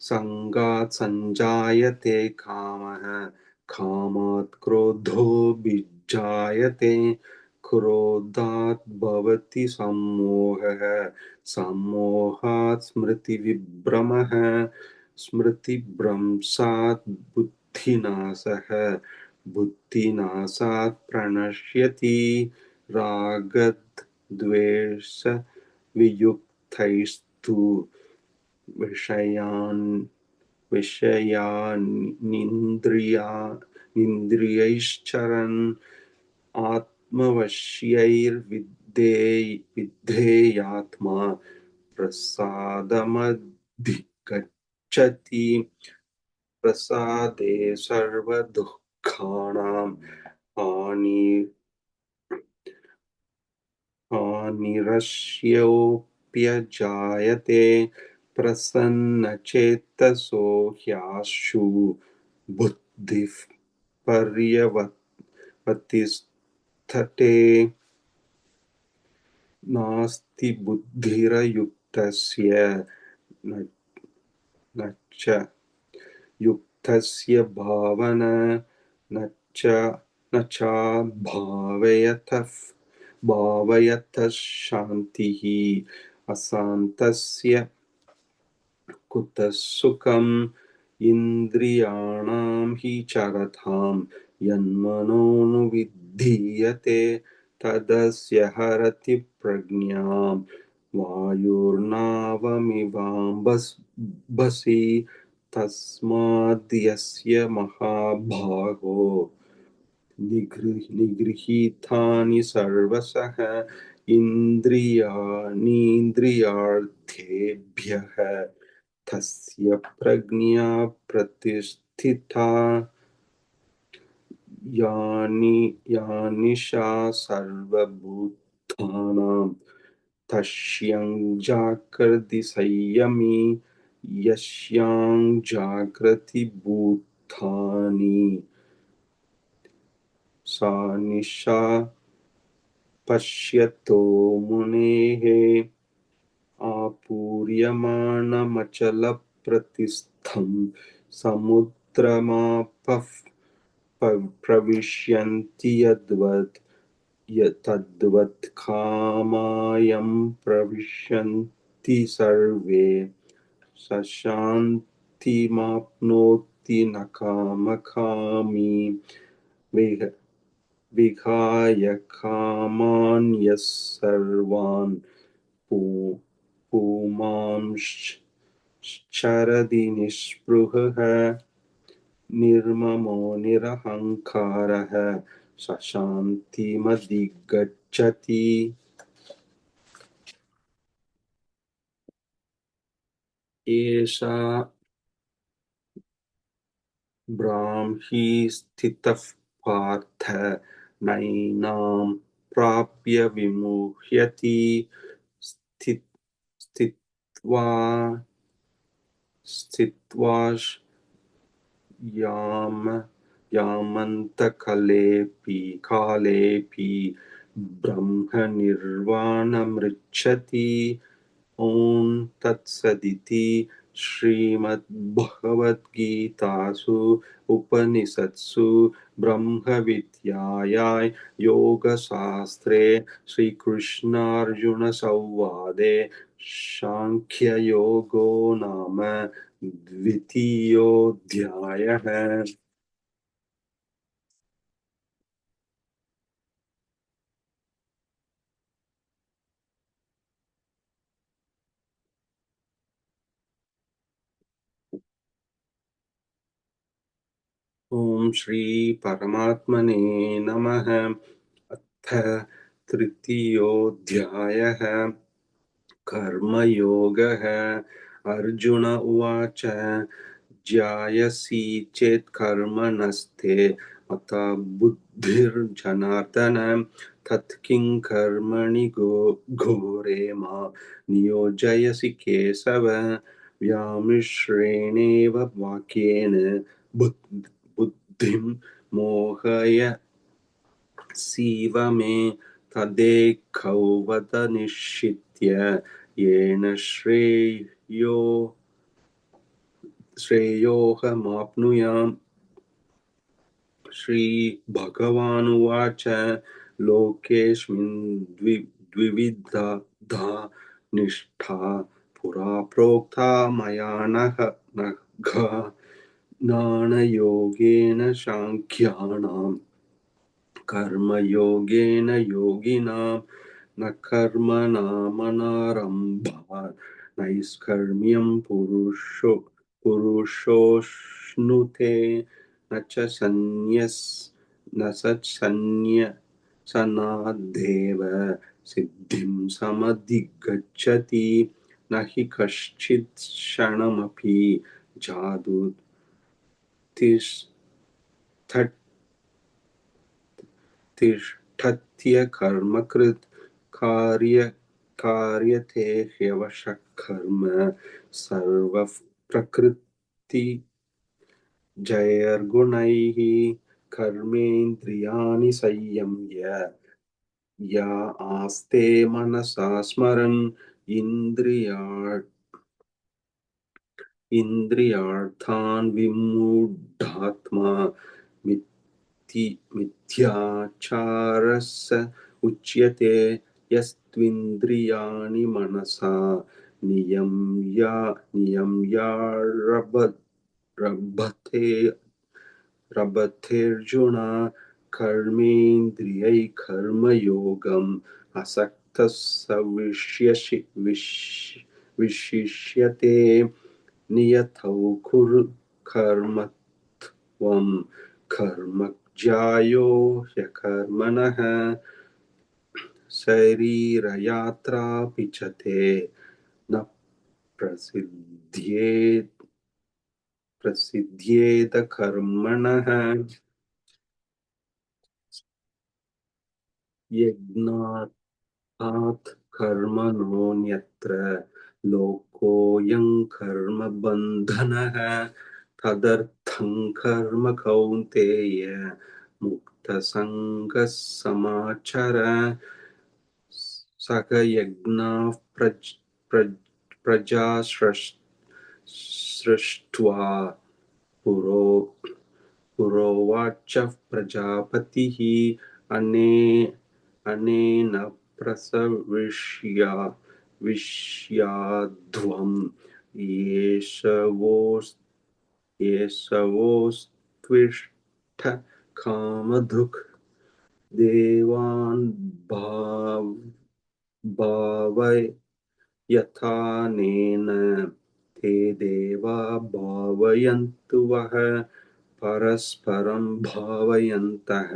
संगात् संजायते कामः कामात् क्रोधोऽभिजायते क्रोधात् भवति सम्मोहः सम्मोहात् स्मृतिविभ्रमः स्मृतिभ्रंशात् बुद्धिनाशः बुद्धिनाशात् प्रणश्यति रागद्वेषवियुक्तैस्तु विषयान् विषयानिन्द्रियैश्चरन् आत्मवश्यैर्विद्धेयात्मा प्रसादमधिगच्छति प्रसादे सर्वदुःखानां हानिरस्योप्यजायते प्रसन्नचेतसो ह्याशु बुद्धिः पर्यवतिष्ठते नास्ति बुद्धिरयुक्तस्य न न च युक्तस्य भावना न च न भावयतः शान्तिः अशान्तस्य कुतः सुखम् इन्द्रियाणां हि चरतां यन्मनोनुविधीयते तदस्य हरति प्रज्ञां वायुर्नावमिवाम्भसि तस्माद्यस्य महाबाहो निगृहीतानि सर्वशः इन्द्रियाणीन्द्रियार्थेभ्यः तस्य प्रज्ञा प्रतिष्ठिता यानिशा सर्वभूतानां तस्यां जागर्ति संयमी यस्यां जागृति भूतानि सा निशा पश्यतो मुनेः आपूर्यमाणमचलप्रतिस्थं समुद्रमापः प्रविशन्ति यद्वत् तद्वत् कामायं प्रविशन्ति सर्वे स शान्तिमाप्नोति न कामकामी विहाय कामान् यः सर्वान् पुमांश्चरति निःस्पृहः निर्ममो निरहङ्कारः स शान्तिमधिगच्छति एषा ब्राह्मी स्थितः पार्थ नैनां प्राप्य विमुह्यति स्थित्वा कालेऽपि ब्रह्मनिर्वाणमृच्छति ॐ तत्सदिति श्रीमद्भगवद्गीतासु उपनिषत्सु ब्रह्मविद्यायां योगशास्त्रे श्रीकृष्णार्जुनसंवादे सांख्ययोगो नाम द्वितीयोऽध्यायः। ओम श्री परमात्मने नमः। अथ तृतीयोऽध्यायः कर्मयोगः। अर्जुन उवाच ज्यायसि चेत् कर्मणस्ते मता बुद्धिर्जनार्दन तत्किं कर्मणि घोरे मा नियोजयसि केशव व्यामिश्रेणेव वाक्येन बुद्धिं मोहय सीव मे तदेकौ वद निश्चित्य येन श्रेयोऽहमाप्नुयाम्। श्रीभगवानुवाच लोकेऽस्मिन् द्विविधा निष्ठा पुरा प्रोक्ता मया नघ। ज्ञानयोगेन साङ्ख्यानां कर्मयोगेन योगिनां न कर्मणामनारम्भात् नैष्कर्म्यं पुरुषोऽश्नुते न च सन्न्यसनादेव सिद्धिं समधिगच्छति न हि कश्चित् क्षणमपि जातु तिष्ठत्य कर्मकृत् कार्यते ह्यवशः कर्म सर्वः प्रकृतिजैर्गुणैः कर्मेन्द्रियाणि संयम्य या आस्ते मनसा स्मरन् इन्द्रियार्थान् विमूढात्मा मिथ्याचारस्य उच्यते यस्त्विन्द्रियाणि मनसा नियम्यारभते रभतेऽर्जुन कर्मेन्द्रियैः कर्मयोगम् असक्तः स विशिष्यते नियतौ कुरु कर्म त्वं कर्मज्ञायो ह्यकर्मणः शरीरयात्रापि च ते न प्रसिद्ध्येद कर्मणः यज्ञात् कर्मणोऽन्यत्र लोकोऽयं कर्मबन्धनः तदर्थं कर्म कौन्तेय मुक्तसङ्गः समाचर सकयज्ञाः प्रजा सृष्ट्वा पुरोवाच प्रजापतिः अनेन प्रसविष्याध्वम् येषवोस्त्विष्ठ कामधुक् देवान् भावय यथानेन ते देवा भावयन्तु वः परस्परं भावयन्तः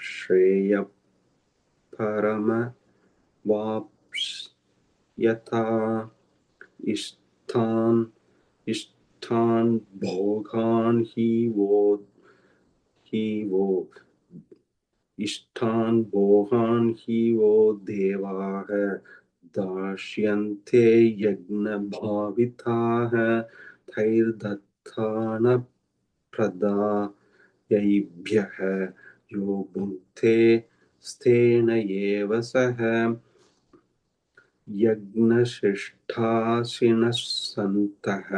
श्रेयः परमवाप्स्यथा इष्टान् भोगान् हि वो देवाः दास्यन्ते यज्ञभाविताः तैर्दत्तान प्रदायैभ्यः यो भुङ्क्ते स्तेन एव सः यज्ञशिष्टाशिनः सन्तः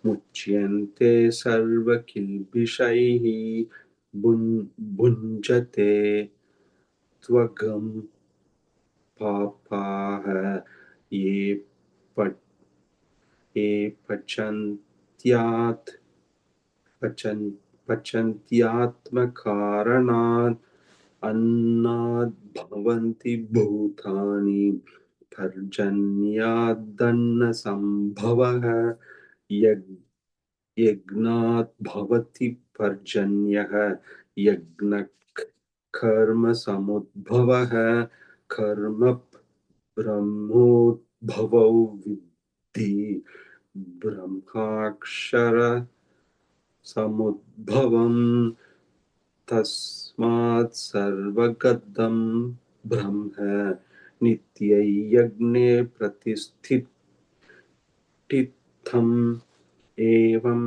मुच्यन्ते सर्वकिल्बिषैः भुञ्जते त्वगं पापाः ये पचन्त्यात्मकारणात् अन्नाद् भवन्ति भूतानि पर्जन्यादन्नसम्भवः यज्ञात् भवति पर्जन्यः यज्ञः कर्मसमुद्भवः कर्म ब्रह्मोद्भवौ विद्धि ब्रह्माक्षरसमुद्भवम् तस्मात् सर्वगतं ब्रह्म नित्यं यज्ञे प्रतिष्ठितम् एवं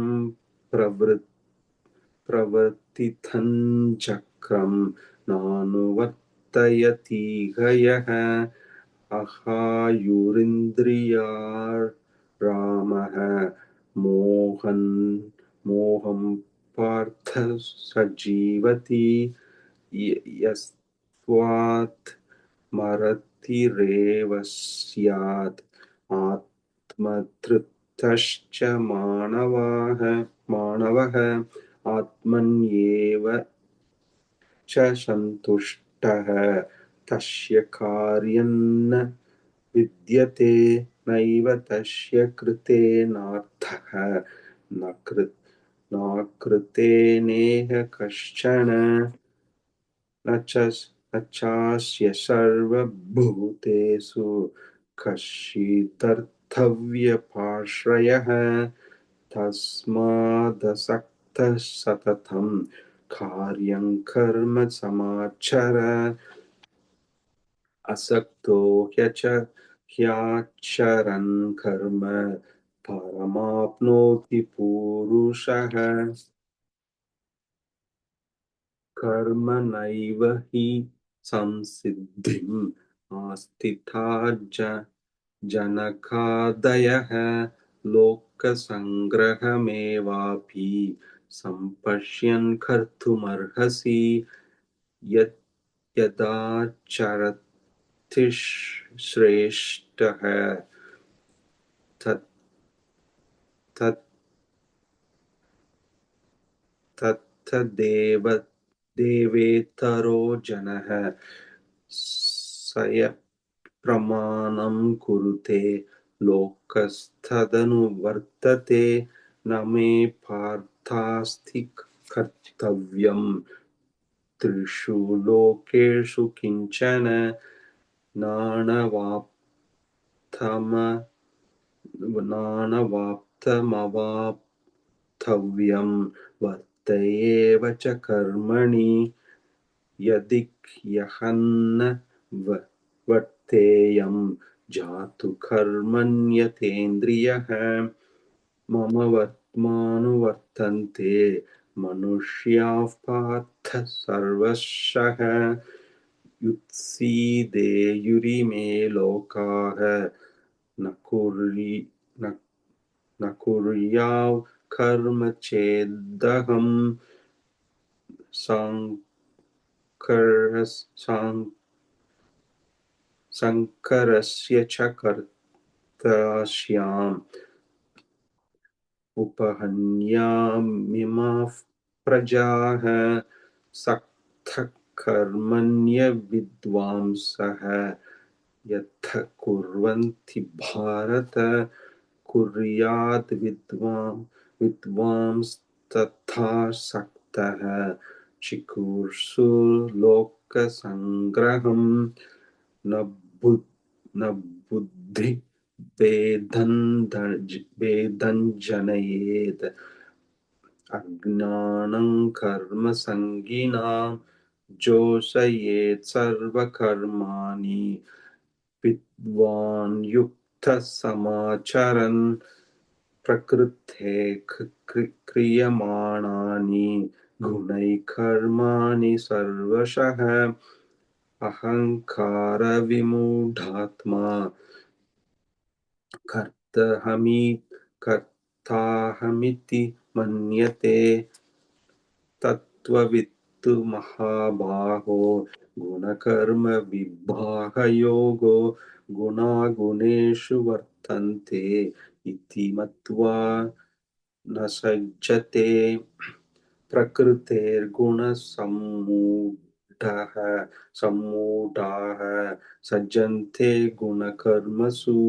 प्रवर्तितं चक्रं नानुवर्तयति गयः अहायुरिन्द्रियारामः मोहं पार्थ सजीवति यस्त्वात् मरतिरेव स्यात् आत्मतृप्तश्च मानवः आत्मन्येव च सन्तुष्टः तस्य कार्यं न विद्यते नैव तस्य कृतेनार्थः न कृतेनेह कश्चन न चास्य सर्वभूतेषु कश्चिदर्थव्यपाश्रयः तस्मादसक्तः सततं कार्यं कर्म समाचर असक्तो ह्याचरन् कर्म परमाप्नोति पूरुषः कर्मणैव हि संसिद्धिम् आस्थिता जनकादयः लोकसङ्ग्रहमेवापि सम्पश्यन् कर्तुमर्हसि यत् यदाचरति श्रेष्ठः तत् तत् तत्तदेव देवेतरो जनः स यः प्रमाणं कुरुते लोकस्तदनुवर्तते न मे पार्थास्ति कर्तव्यम् त्रिषु लोकेषु किञ्चन नानवाप्तमवाप्तव्यं वर्त एव च कर्मणि यदि ह्यहन्न वर्तेयं जातु कर्मण्यतेन्द्रियः मम वर्त्मानुवर्तन्ते मनुष्याः पार्थ सर्वशः युत्सीदेयुरिमे लोकाः न कुर्याव कर्म चेदहम् शङ्करस्य च कर्तृस्याम् उपहन्यामिमाः प्रजाः सक्तः कर्मण्य विद्वांसः यथा कुर्वन्ति भारत कुर्यात् विद्वांस्तथा सक्तः चिकीर्षु लोकसङ्ग्रहम् न बुद्धि वेदं जनयेत् अज्ञानं कर्म संगिनां जोषयेत् सर्वकर्माणि विद्वान् युक्तः समाचरन् प्रकृते क्रियमाणानि गुणैः कर्माणि सर्वशः अहङ्कारविमूढात्मा कर्ताहमिति मन्यते तत्त्ववित्तु महाबाहो गुणकर्मविभागयोगो गुणागुणेषु वर्तन्ते इति मत्वा न सज्जते प्रकृतेर्गुणसम्मूढाः सज्जन्ते गुणकर्मसु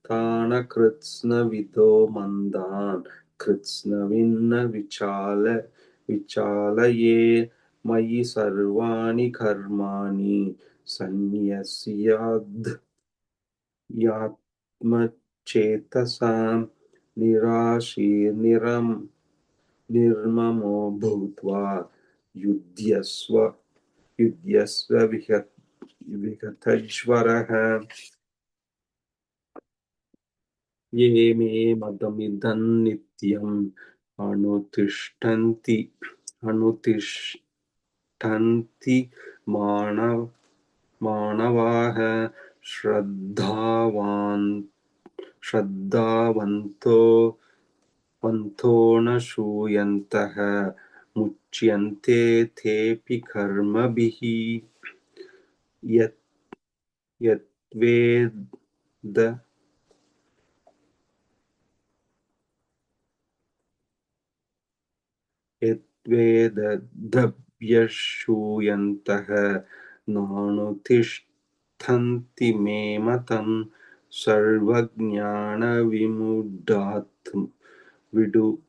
तान् कृत्स्नविदो मन्दान् कृत्स्नविन्न विचालये मयि सर्वाणि कर्माणि सन्न्यस्याध्यात्मचेतसां निर्ममो भूत्वा युध्यस्व विगतज्वरः ये मे मदमिदं नित्यम् अनुतिष्ठन्ति मानवाः श्रद्धावान् श्रद्धावन्तो वन्तो न श्रूयन्तः मुच्यन्ते तेऽपि कर्मभिः यत् यद्वेद यद्वेदद्रव्यश्रूयन्तः नानुतिष्ठन्ति मे मतं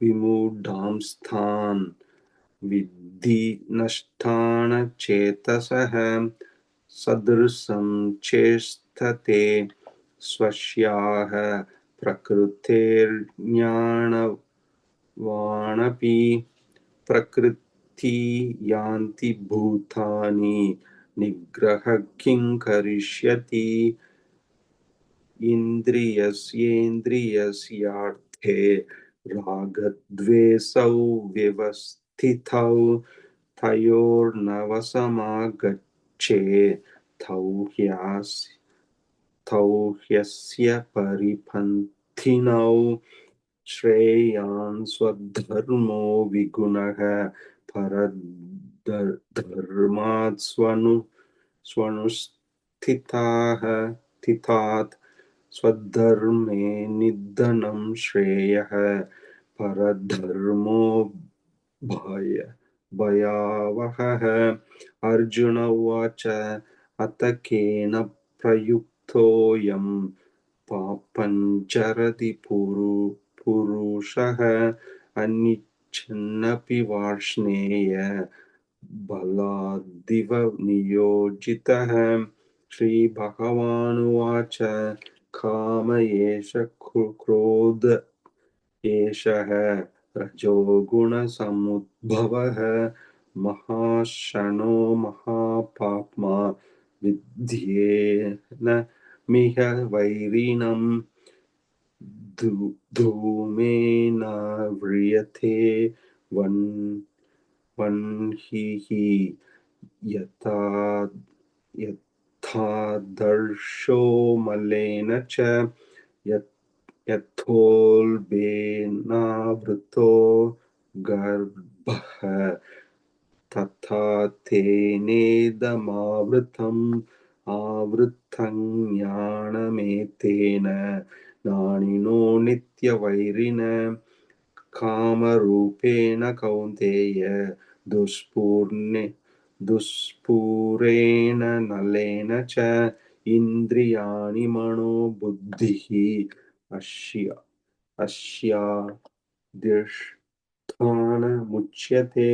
विमूढांस्तान् विद्धि नष्टान चेतसः सदृशं चेष्टते स्वस्याः प्रकृतेर्ज्ञानवानपि प्रकृति यान्ति भूतानि निग्रह किं करिष्यति इन्द्रियस्येन्द्रियस्यार्थे रागद्वेषौ व्यवस्थितौ तयोर्नवसमागच्छेत् तौ ह्यस्य परिपन्थिनौ श्रेयान् स्वधर्मो विगुणः परधर्मात् स्थितात् स्वधर्मे निधनं श्रेयः परधर्मो भयावहः अर्जुन उवाच अत केन प्रयुक्तोऽयं पापञ्चरति पुरुषः अनिच्छन्नपि वार्ष्णेय बलादिव नियोजितः श्रीभगवानुवाच काम एष क्रोध एषः रजोगुणसमुद्भवः महाशनो महापाप्मा विद्येन मिह वैरिणम् धूमेन व्रियते वह्निः यथा यथादर्शो मलेन च यथोल्बेनावृतो गर्भः तथा तेनेदमावृतम् आवृतं ज्ञानमेतेन ज्ञानिनो नित्यवैरिण कामरूपेण कौन्तेय दुष्पूरेण नलेन च इन्द्रियाणि मनोबुद्धिः अस्याधिष्ठानमुच्यते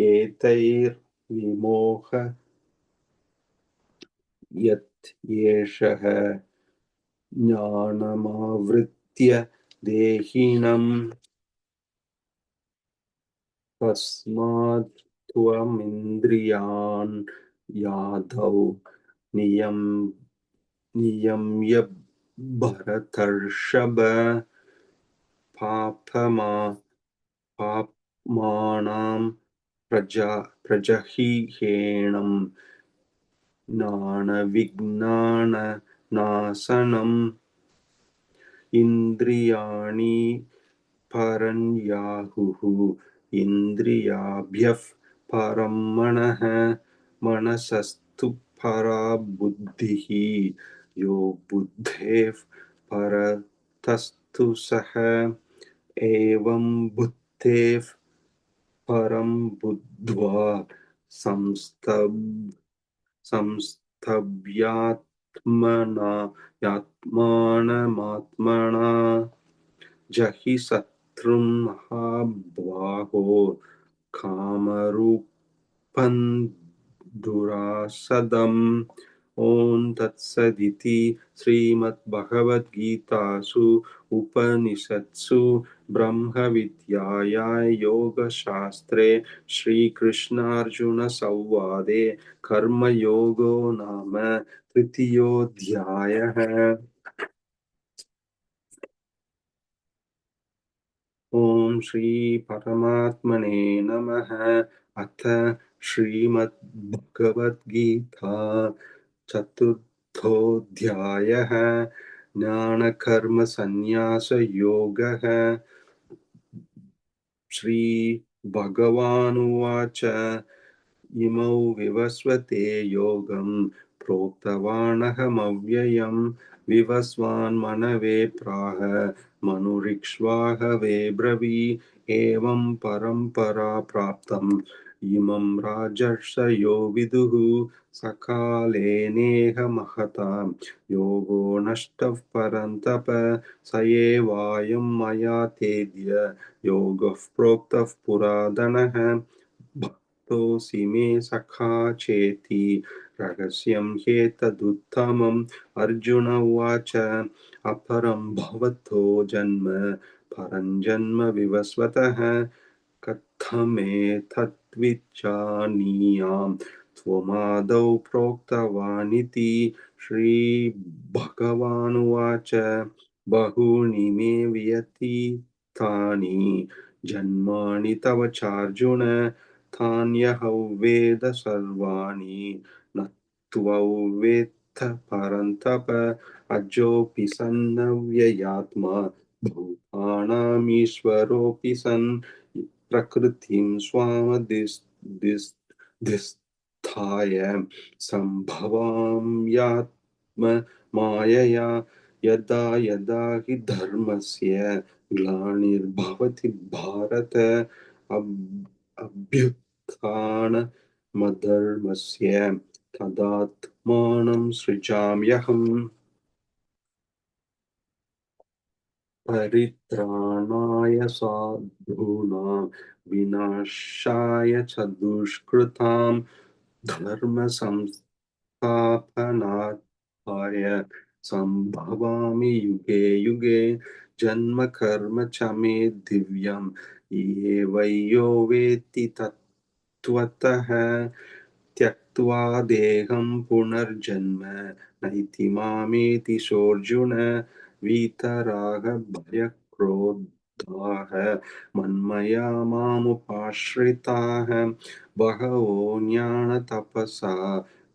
एतैर्विमोह यत् येषः ज्ञानमावृत्य देहिनम् तस्मात् त्वमिन्द्रियान् याधौ नियम्य भरतर्षभ पाप्मानां प्रजह्येणं ज्ञानविज्ञाननाशनम् इन्द्रियाणि परन्याहुः इन्द्रियाभ्यः परं मनः मनसस्तु परा बुद्धिः यो बुद्धेः परतस्तु सः एवं बुद्धेः परं बुद्ध्वा संस्तभ्यात्मानमात्मना जहि शत्रुं महाबाहो कामरूपं दुरासदम् ॐ तत्सदिति श्रीमद्भगवद्गीतासु उपनिषत्सु ब्रह्मविद्यायां योगशास्त्रे श्रीकृष्णार्जुनसंवादे कर्मयोगो नाम तृतीयोऽध्यायः। ॐ श्री परमात्मने नमः। अथ श्रीमद्भगवद्गीता चतुर्थ चतुर्थोऽध्यायः ज्ञानकर्मसन्न्यासयोगः। श्रीभगवानुवाच इमौ विवस्वते योगं प्रोक्तवानहमव्ययम् विवस्वान्मनवे प्राह मनुरिक्ष्वाहवे ब्रवी एवं परम्परा प्राप्तम् इमं राजर्षयो विदुः सकालेनेह महता योगो नष्टः परन्तप स एवायं मया तेद्य योगः प्रोक्तः पुरातनः भक्तोऽसि मे सखा चेति रहस्यं ह्येतदुत्तमम् अर्जुन उवाच अपरं भवतो जन्म परं जन्म विवस्वतः कथमेतद्विजानीयाम् त्वमादौ प्रोक्तवानिति श्रीभगवानुवाच बहूनि मे व्यतीतानि जन्मानि तव चार्जुन तान्यहं वेद सर्वाणि न त्ववेत्थ परन्तप अजोऽपि सन्नव्ययात्मा भूतानामीश्वरोऽपि सन् प्रकृतिं स्वामधिष्ठाय सम्भवाम्यात्म मायया यदा यदा हि धर्मस्य ग्लानिर्भवति भारत अभ्युत्थानमधर्मस्य तदात्मानं सृजाम्यहम् परित्राणाय साधूनां विनाशाय च दुष्कृतां धर्मसंस्थापनार्थाय सम्भवामि युगे युगे जन्म कर्म च मे दिव्यम् एवयो वेत्ति तत्त्वतः त्यक्त्वा देहं पुनर्जन्म नैति मामेति सोऽर्जुन वीतरागभयक्रोधाः मन्मया मामुपाश्रिताः बहवो ज्ञानतपसा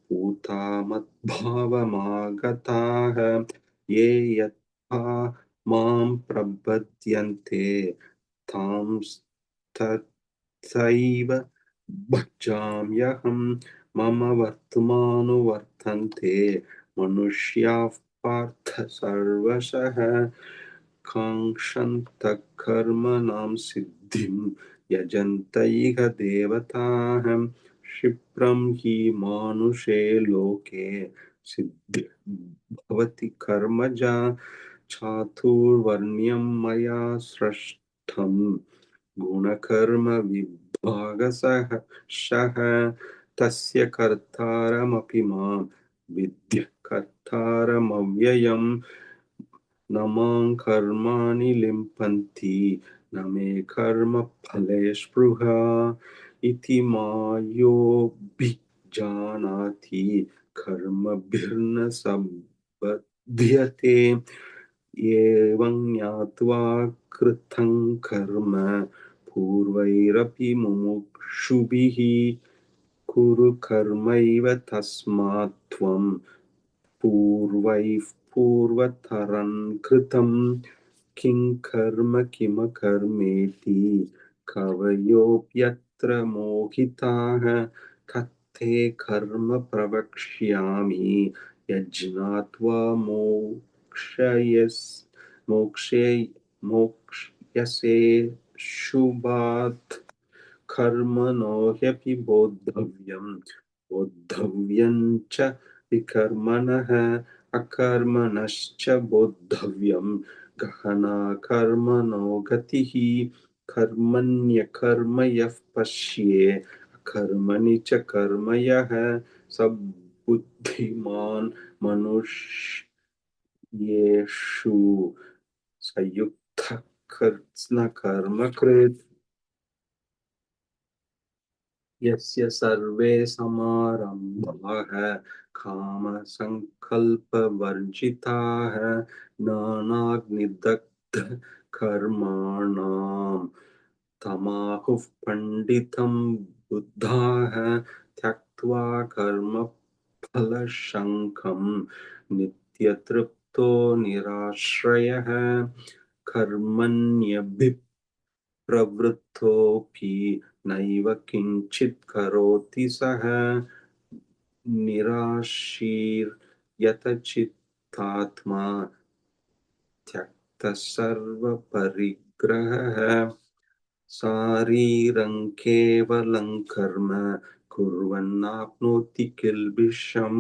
पूता मद्भावमागताः ये यथा मां प्रपद्यन्ते तांस्तथैव भजाम्यहम् मम वर्त्मानुवर्तन्ते मनुष्याः पार्थ सर्वशः काङ्क्षन्तः कर्मणां सिद्धिं यजन्त इह देवताः क्षिप्रं हि मानुषे लोके सिद्धिर् भवति कर्मजा चातुर्वर्ण्यं मया सृष्टम् गुणकर्म विभागसः शः तस्य कर्तारमपि मां विद्य कर्तारमव्ययम् न मां कर्माणि लिम्पन्ति न मे कर्मफले स्पृहा इति मायोऽभिजानाति कर्मभिर्न सम्बध्यते एवं ज्ञात्वा कृतं कर्म पूर्वैरपि मुमुक्षुभिः कुरु कर्मैव तस्मात् त्वं पूर्वैः पूर्वतरं कृतं किं कर्म किमकर्मेति कवयोऽप्यत्र मोहिताः तत्ते कर्म प्रवक्ष्यामि यज्ञात्वा मोक्षये मोक्ष्यसे शुभात् कर्मणो ह्यपि बोद्धव्यं च विकर्मणः अकर्मणश्च बोद्धव्यं गहना कर्मणो गतिः कर्मण्यकर्म यः पश्ये अकर्मणि च कर्म यः स बुद्धिमान् मनुष्येषु स युक्तः कर्म यस्य सर्वे समारम्भाः कामसङ्कल्पवर्जिताः ज्ञानाग्निदग्धकर्माणां तमाहुः पण्डितं बुद्धाः त्यक्त्वा कर्मफलसंन्यासं फलशङ्खं नित्यतृप्तो निराश्रयः कर्मण्यभिप्रवृत्तोऽपि नैव किञ्चित् करोति सः निराशीर्यतचित्तात्मा त्यक्तः सर्वपरिग्रहः शारीरं केवलं कर्म कुर्वन्नाप्नोति किल्बिषं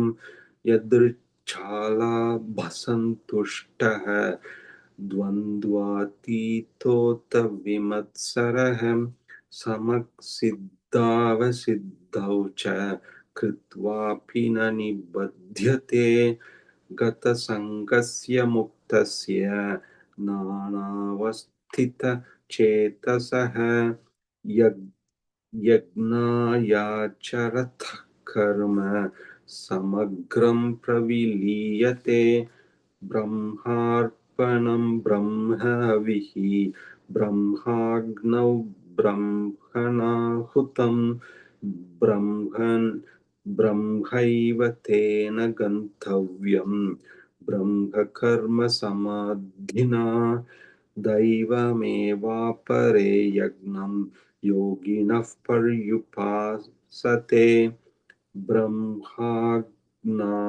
यदृच्छालाभसन्तुष्टः द्वन्द्वातीतोऽतविमत्सरः समसिद्धावसिद्धौ च कृत्वापि न निबध्यते गतसङ्गस्य मुक्तस्य नानावस्थितचेतसः यज् यज्ञायाचरतः कर्म समग्रं प्रविलीयते ब्रह्मार्पणं ब्रह्मविः ब्रह्माग्नौ ब्रह्मणाहुतं ब्रह्मन् ब्रह्मैव तेन गन्तव्यं ब्रह्मकर्म समाधिना दैवमेवापरे यज्ञं योगिनः पर्युपासते ब्रह्माज्ञा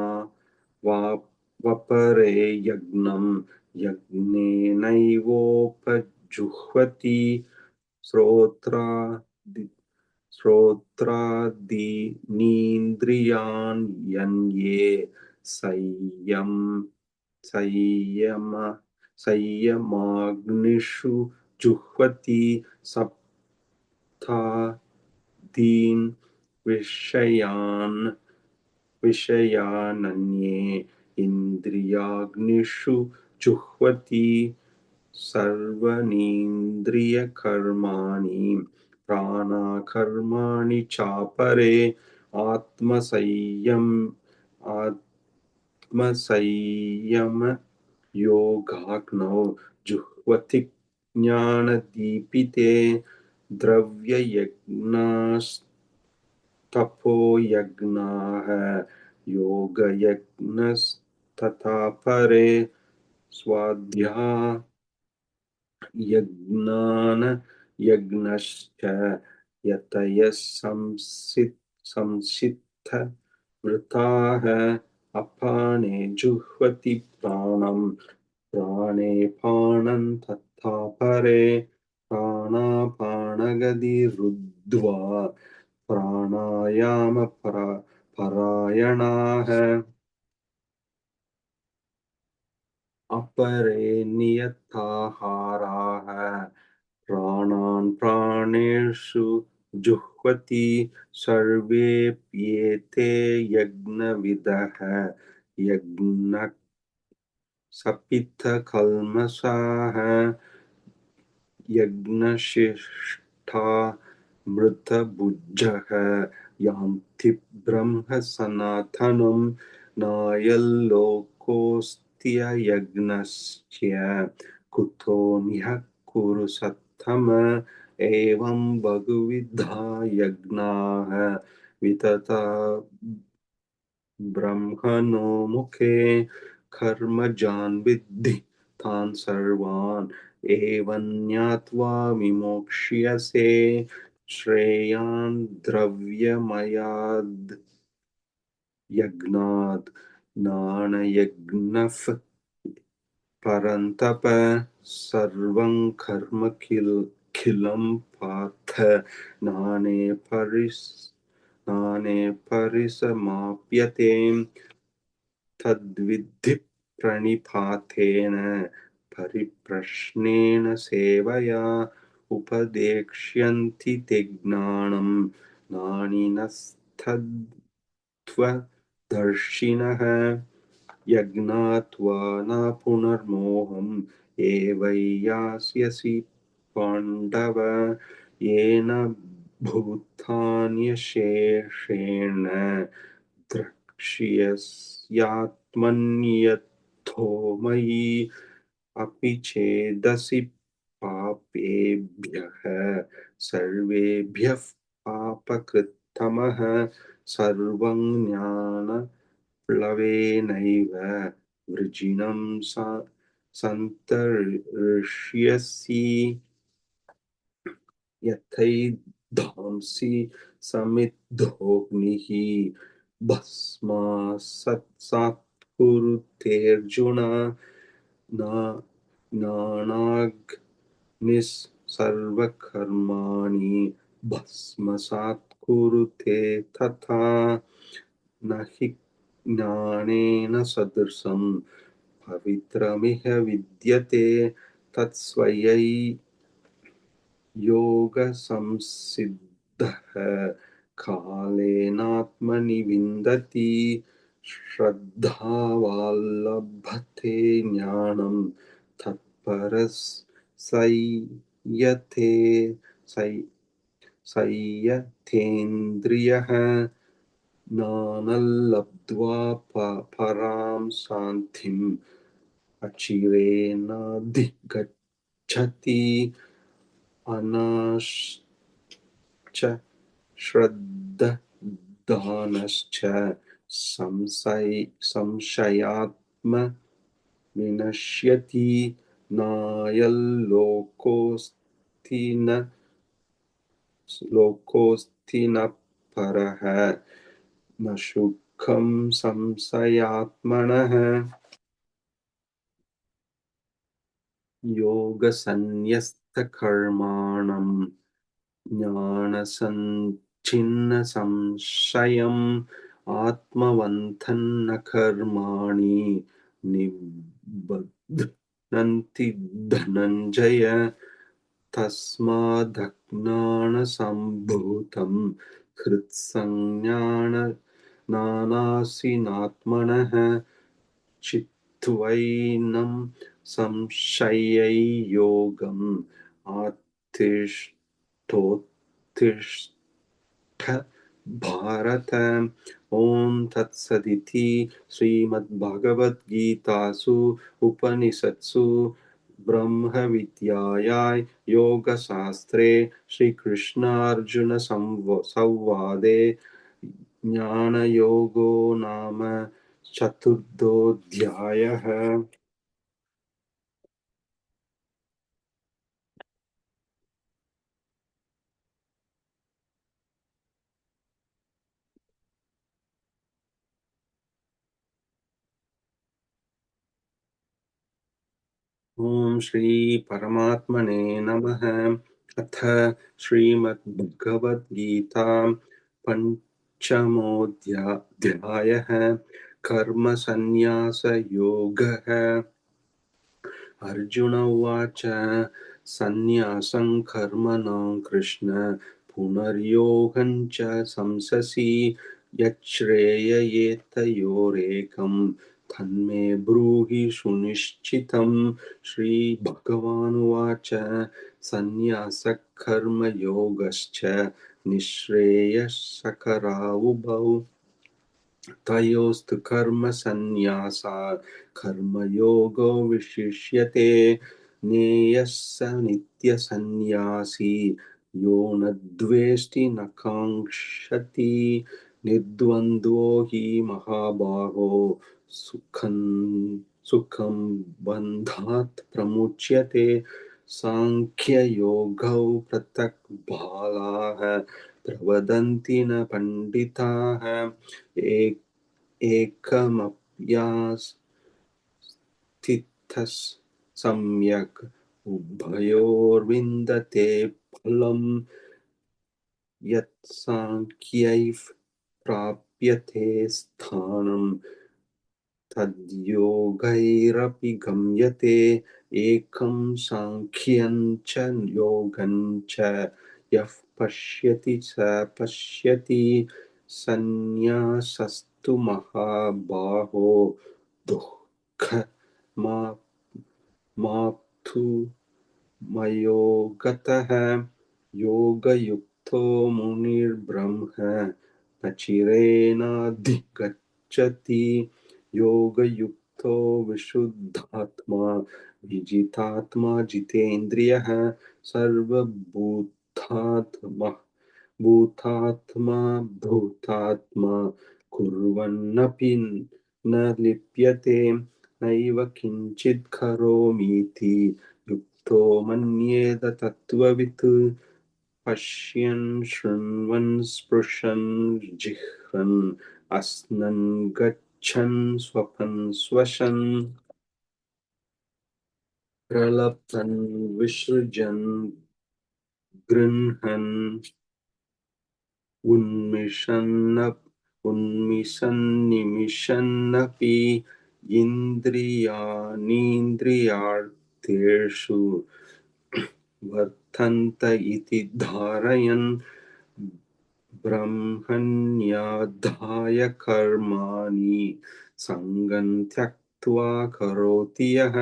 वपरे यज्ञं यज्ञेनैवोपजुह्वति श्रोत्रादि श्रोत्रादीनीन्द्रियाण्यन्ये संयम संयम संयमाग्निषु जुह्वति सप्तादीन् विषयान् विषयानन्ये इन्द्रियाग्निषु जुह्वति सर्वनीन्द्रियकर्माणि प्राणाकर्माणि चापरे आत्मसंयम आत्मसंयमयोगाग्नौ जुह्वति ज्ञानदीपिते द्रव्ययज्ञास्तपोयज्ञाः योगयज्ञस्तथा परे स्वाध्याय यज्ञान यज्ञश्च यतयः संसिद्ध वृताः अपाने जुह्वति प्राणं प्राणे पानं तथा परे प्राणापानगतिरुद्ध्वा परायणाः अपरे नियताहाराः प्राणान् प्राणेषु जुह्वति सर्वेऽप्येते यज्ञविदः यज्ञसपितकल्मषाः यज्ञशिष्टा मृतभुजः यान्ति ब्रह्म सनातनं नायल्लोकोऽस्त्ययज्ञस्य कुतोऽन्यः कुरु सत्तम एवं बहुविधा यज्ञाः वितता ब्रह्मणो मुखे कर्मजान् विद्धि तान् सर्वान् एवं ज्ञात्वा विमोक्ष्यसे श्रेयान् द्रव्यमयाद् यज्ञात् नानयज्ञः परन्तप सर्वं कर्म खिलं पार्थ नाने परिसमाप्यते तद्विद्धि प्रणिपातेन परिप्रश्नेन सेवया उपदेक्ष्यन्ति ते ज्ञानं नानिनस्तत्त्वदर्शिनः यज्ञात्वा न पुनर्मोहम् एवैयास्यसि पाण्डव येन भूतान्यशेषेण द्रक्ष्यस्यात्मन्यथो मयि अपि चेदसि पापेभ्यः सर्वेभ्यः पापकृत्तमः सर्वं ज्ञानमयं प्लवेनैव वृजिनं सन्तरिष्यसि यथैधांसि समिद्धोऽग्निः भस्मासत्सात् कुरुतेऽर्जुन न नानाग्निः सर्वकर्माणि भस्मसात् कुरुते तथा न हि ज्ञानेन सदृशं पवित्रमिह विद्यते तत्स्वयै योगसंसिद्धः कालेनात्मनि विन्दति श्रद्धावाल्लभते ज्ञानं तत्परः संयते संयतेन्द्रियः ज्ञानलब्ध्वा परां शान्तिम् अचिरेणाधिगच्छति अनाश्च श्रद्धदानश्च संशयात्म विनश्यति नायल्लोकोऽस्ति न परः न सुखं संशयात्मनः योगसन्न्यस्तकर्माणं ज्ञानसञ्छिन्नसंशयम् आत्मवन्तं न कर्माणि निबध्नन्ति धनञ्जय तस्मादज्ञानसम्भूतं हृत्संज्ञानानासीनात्मनः चित्त्वैनं संशययोगम् आतिष्ठोत्तिष्ठ भारत ॐ तत्सदिति श्रीमद्भगवद्गीतासु उपनिषत्सु ब्रह्मविद्यायां योगशास्त्रे श्रीकृष्णार्जुनसंवादे ज्ञानयोगो नाम चतुर्थोऽध्यायः। ॐ श्री परमात्मने नमः। अथ श्रीमद्भगवद्गीता पञ्चमोऽध्यायः कर्मसन्न्यासयोगः। अर्जुन उवाच सन्न्यासं कर्मणां कृष्ण पुनर्योगं च संससि यच्छ्रेययेतयोरेकं तन्मे ब्रूहि सुनिश्चितम्। श्रीभगवानुवाच सन्न्यासः कर्मयोगश्च निःश्रेयसकरावुभौ तयोस्तु कर्मसन्न्यासात् कर्मयोगो विशिष्यते। ज्ञेयः स नित्यसन्न्यासी यो न द्वेष्टि न काङ्क्षति निर्द्वन्द्वो हि महाबाहो सुखं बन्धात् प्रमुच्यते। सांख्ययोगौ पृथक् बालाः प्रवदन्ति न पण्डिताः एकमप्यास्थितः सम्यक् उभयोर्विन्दते फलम् यत्साङ्ख्यैः प्राप्यते स्थानं तद्योगैरपि गम्यते। एकं साङ्ख्यं च योगं च यः पश्यति स पश्यति सन्न्यासस्तु महाबाहो दुःखमाप्तु मयोगतः। योगयुक्तो मुनिर्ब्रह्म न चिरेणाधिगच्छति योगयुक्तो विशुद्धात्मा विजितात्मा जितेन्द्रियः सर्वभूतात्मा भूतात्मा कुर्वन्नपि न लिप्यते नैव किञ्चित् करोमीति युक्तो मन्येत तत्त्ववित् पश्यन् शृण्वन् स्पृशन् जिह्रन् अस्नन् गच्छन् स्वपन् स्वशन् प्रलप्तन् विसृजन् गृह्णन् उन्मिषन्निमिषन्नपि इन्द्रियाणीन्द्रियार्थेषु वर्तन्त इति धारयन् ब्रह्मण्याधाय कर्माणि सङ्गं त्यक्त्वा करोति यः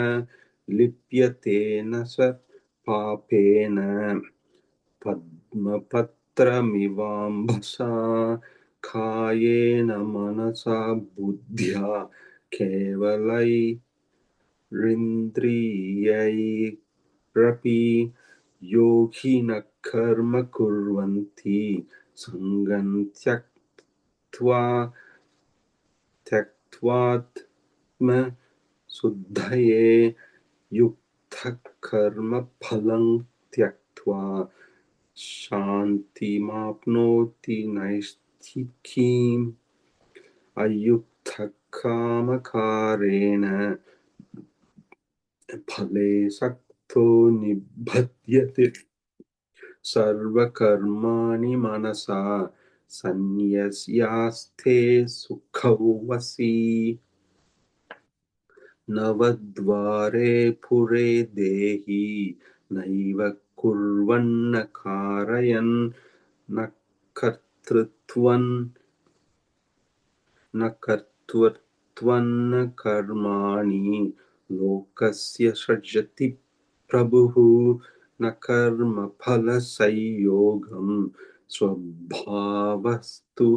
लिप्यते न स पापेन पद्मपत्रमिवाम्भसा कायेन मनसा बुद्ध्या केवलैरिन्द्रियैरपि योगिनः कर्म कुर्वन्ति सङ्गं त्यक्त्वात्मशुद्धये युक्तः कर्मफलं त्यक्त्वा शान्तिमाप्नोति नैष्ठिकीम् अयुक्तः कामकारेण फले सक्तो निबध्यते सर्वकर्माणि मनसा सन्न्यस्यास्ते सुखौ वसि नवद्वारे पुरे देहि नैव कुर्वन्न कारयन् न कर्तृत्वन् न कर्तृत्वन्न कर्माणि लोकस्य सृजति प्रभुः न कर्मफलसंयोगं स्वभावस्तु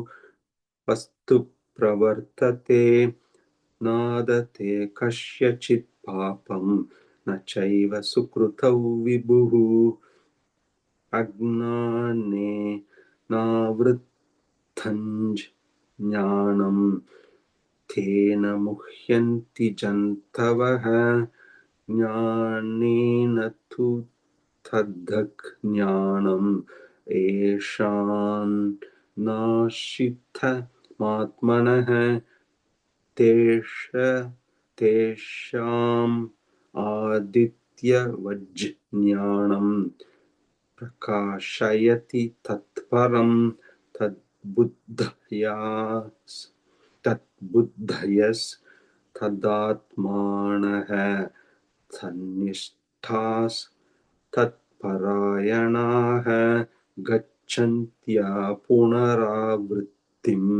वस्तु प्रवर्तते नादते कस्यचित् पापं न चैव सुकृतौ विभुः अज्ञानेनावृतं ज्ञानं तेन मुह्यन्ति जन्तवः ज्ञानेन तु तदज्ञानम् येषां नाशितमात्मनः तेषाम् आदित्यवज्ज्ञानं प्रकाशयति तत्परं तद्बुद्धयस्तदात्मानः तन्निष्ठास्तत्परायणाः गच्छन्त्या पुनरावृत्तिम्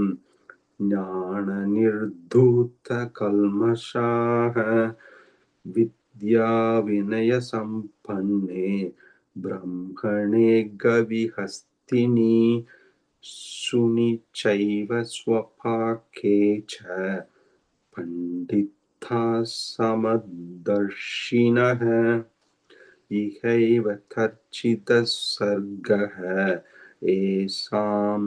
ज्ञाननिर्धूतकल्मषाः विद्याविनयसम्पन्ने ब्रह्मणे गविहस्तिनि शुनि चैव स्वपाके च पण्डिताः समदर्शिनः इहैव तर्चितः सर्गः येषां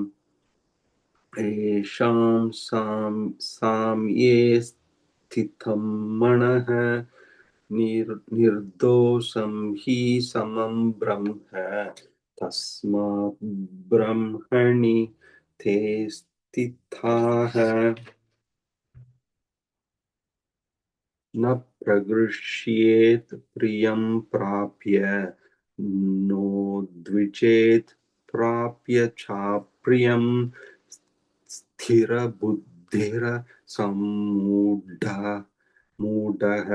साम्ये स्थितं मनः निर्दोषं हि समं ब्रह्म तस्मात् ब्रह्मणि ते स्थिताः न प्रगृह्येत् प्रियं प्राप्य नो द्विजेत् प्राप्य चाप्रियं स्थिरबुद्धिरसम्मूढः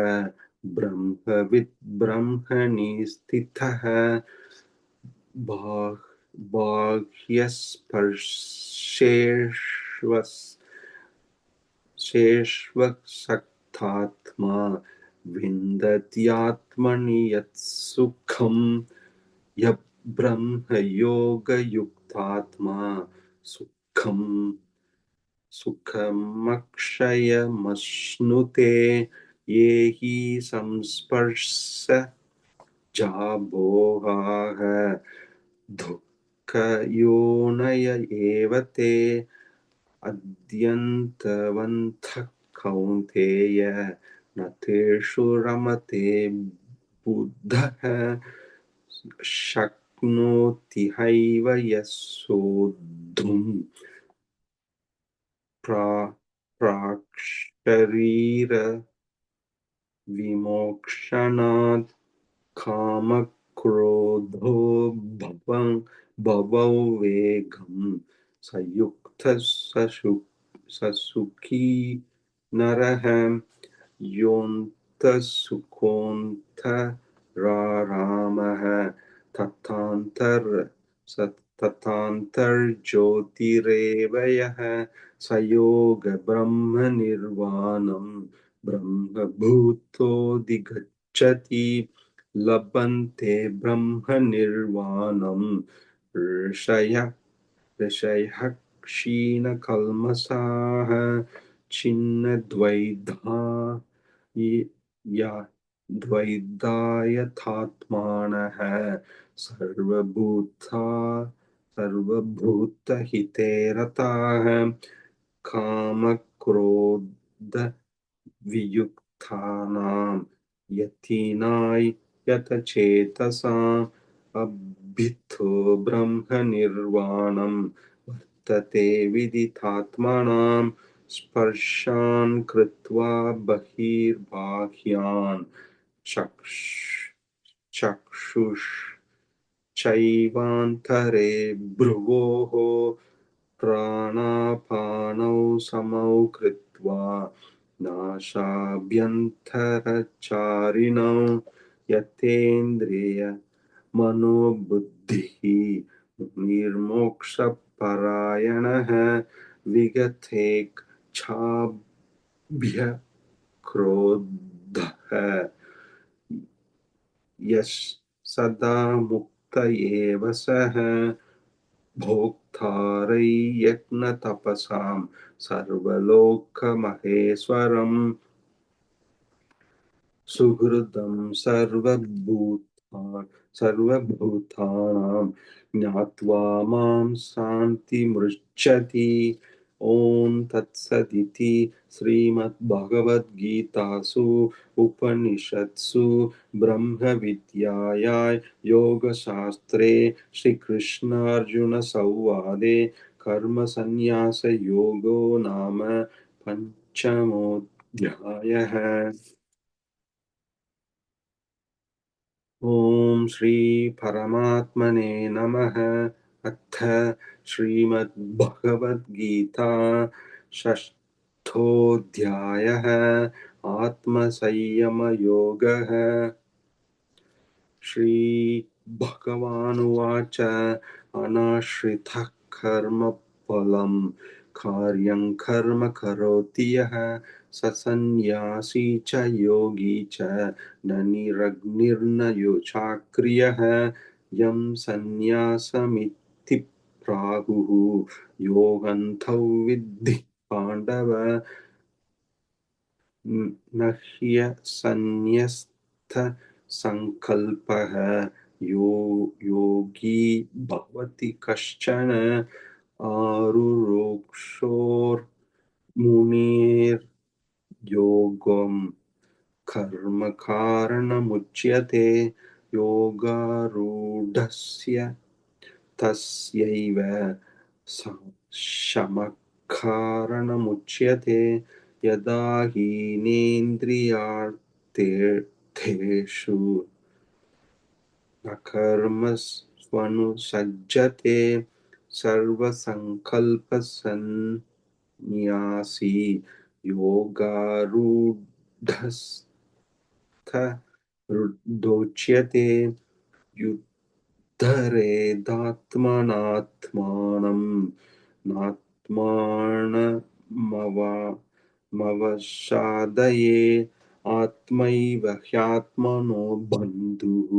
ब्रह्मविद् ब्रह्मणि स्थितः बाह्यस्पर्शेष्वक्तात्मा विन्दत्यात्मनि यत्सुखं यः ब्रह्मयोगयुक्तात्मा सुखमक्षयमश्नुते ये हि संस्पर्शजा भोगाः दुःखयोनय एव ते अद्यन्तवन्तः कौन्तेय न तेषु रमते बुद्धः शक्नोति हैव यः सोद्धुम् प्राक्शरीर विमोक्षणात् कामक्रोधो भवौ वेगम् सयुक्तः ससुखी नरः योऽन्तः सुखोऽन्तरारामः तथान्तर्ज्योतिरेव यः स योग ब्रह्मनिर्वाणम् ब्रह्मभूतोऽधिगच्छति लभन्ते ब्रह्मनिर्वाणम् ऋषयः क्षीणकल्मषाः छिन्नद्वैधा द्वैधायथात्मानः सर्वभूतहिते रताः कामक्रोधवियुक्तानां यतीनां यतचेतसाम् अभितो ब्रह्मनिर्वाणं वर्तते विदितात्मानां स्पर्शान् कृत्वा बहिर्बाह्यान् चक्षुश्चैवान्तरे भ्रुवोः प्राणापानौ समौ कृत्वा नासाभ्यन्तरचारिणौ यतेन्द्रियमनोबुद्धिः निर्मोक्षपरायणः विगतेच्छाभ्यक्रोधः यः सदा मुक्त एव सः भोक्तारयज्ञतपसां सर्वलोकमहेश्वरम् सुहृदं सर्वभूतानां ज्ञात्वा मां शान्तिमृच्छति ॐ तत्सदिति श्रीमद्भगवद्गीतासु उपनिषत्सु ब्रह्मविद्यायां योगशास्त्रे श्रीकृष्णार्जुनसंवादे कर्मसन्न्यासयोगो नाम पञ्चमोऽध्यायः। ॐ श्री परमात्मने नमः। अथ श्रीमद्भगवद्गीता षष्ठोऽध्यायः आत्मसंयमयोगः। श्रीभगवानुवाच अनाश्रितः कर्मफलं कार्यं कर्म करोति यः स सन्न्यासी च योगी च न निरग्निर्न योचाक्रियः यं सन्न्यासमिति प्राहुः योगन्तो विद्धि पाण्डव न ह्यसन्न्यस्तसङ्कल्पः योगी भवति कश्चन आरुरोक्षोर्मुनिर्योगं कर्म कारणमुच्यते योगारूढस्य तस्यैव शमः कारणमुच्यते यदा हीनेन्द्रियार्थेषु न कर्मस्वनुसज्जते सर्वसङ्कल्पसन्न्यासी योगारूढस्तदोच्यते युद्धरेदात्मनात्मानं नात्मानमवसादये आत्मैव ह्यात्मनो बन्धुः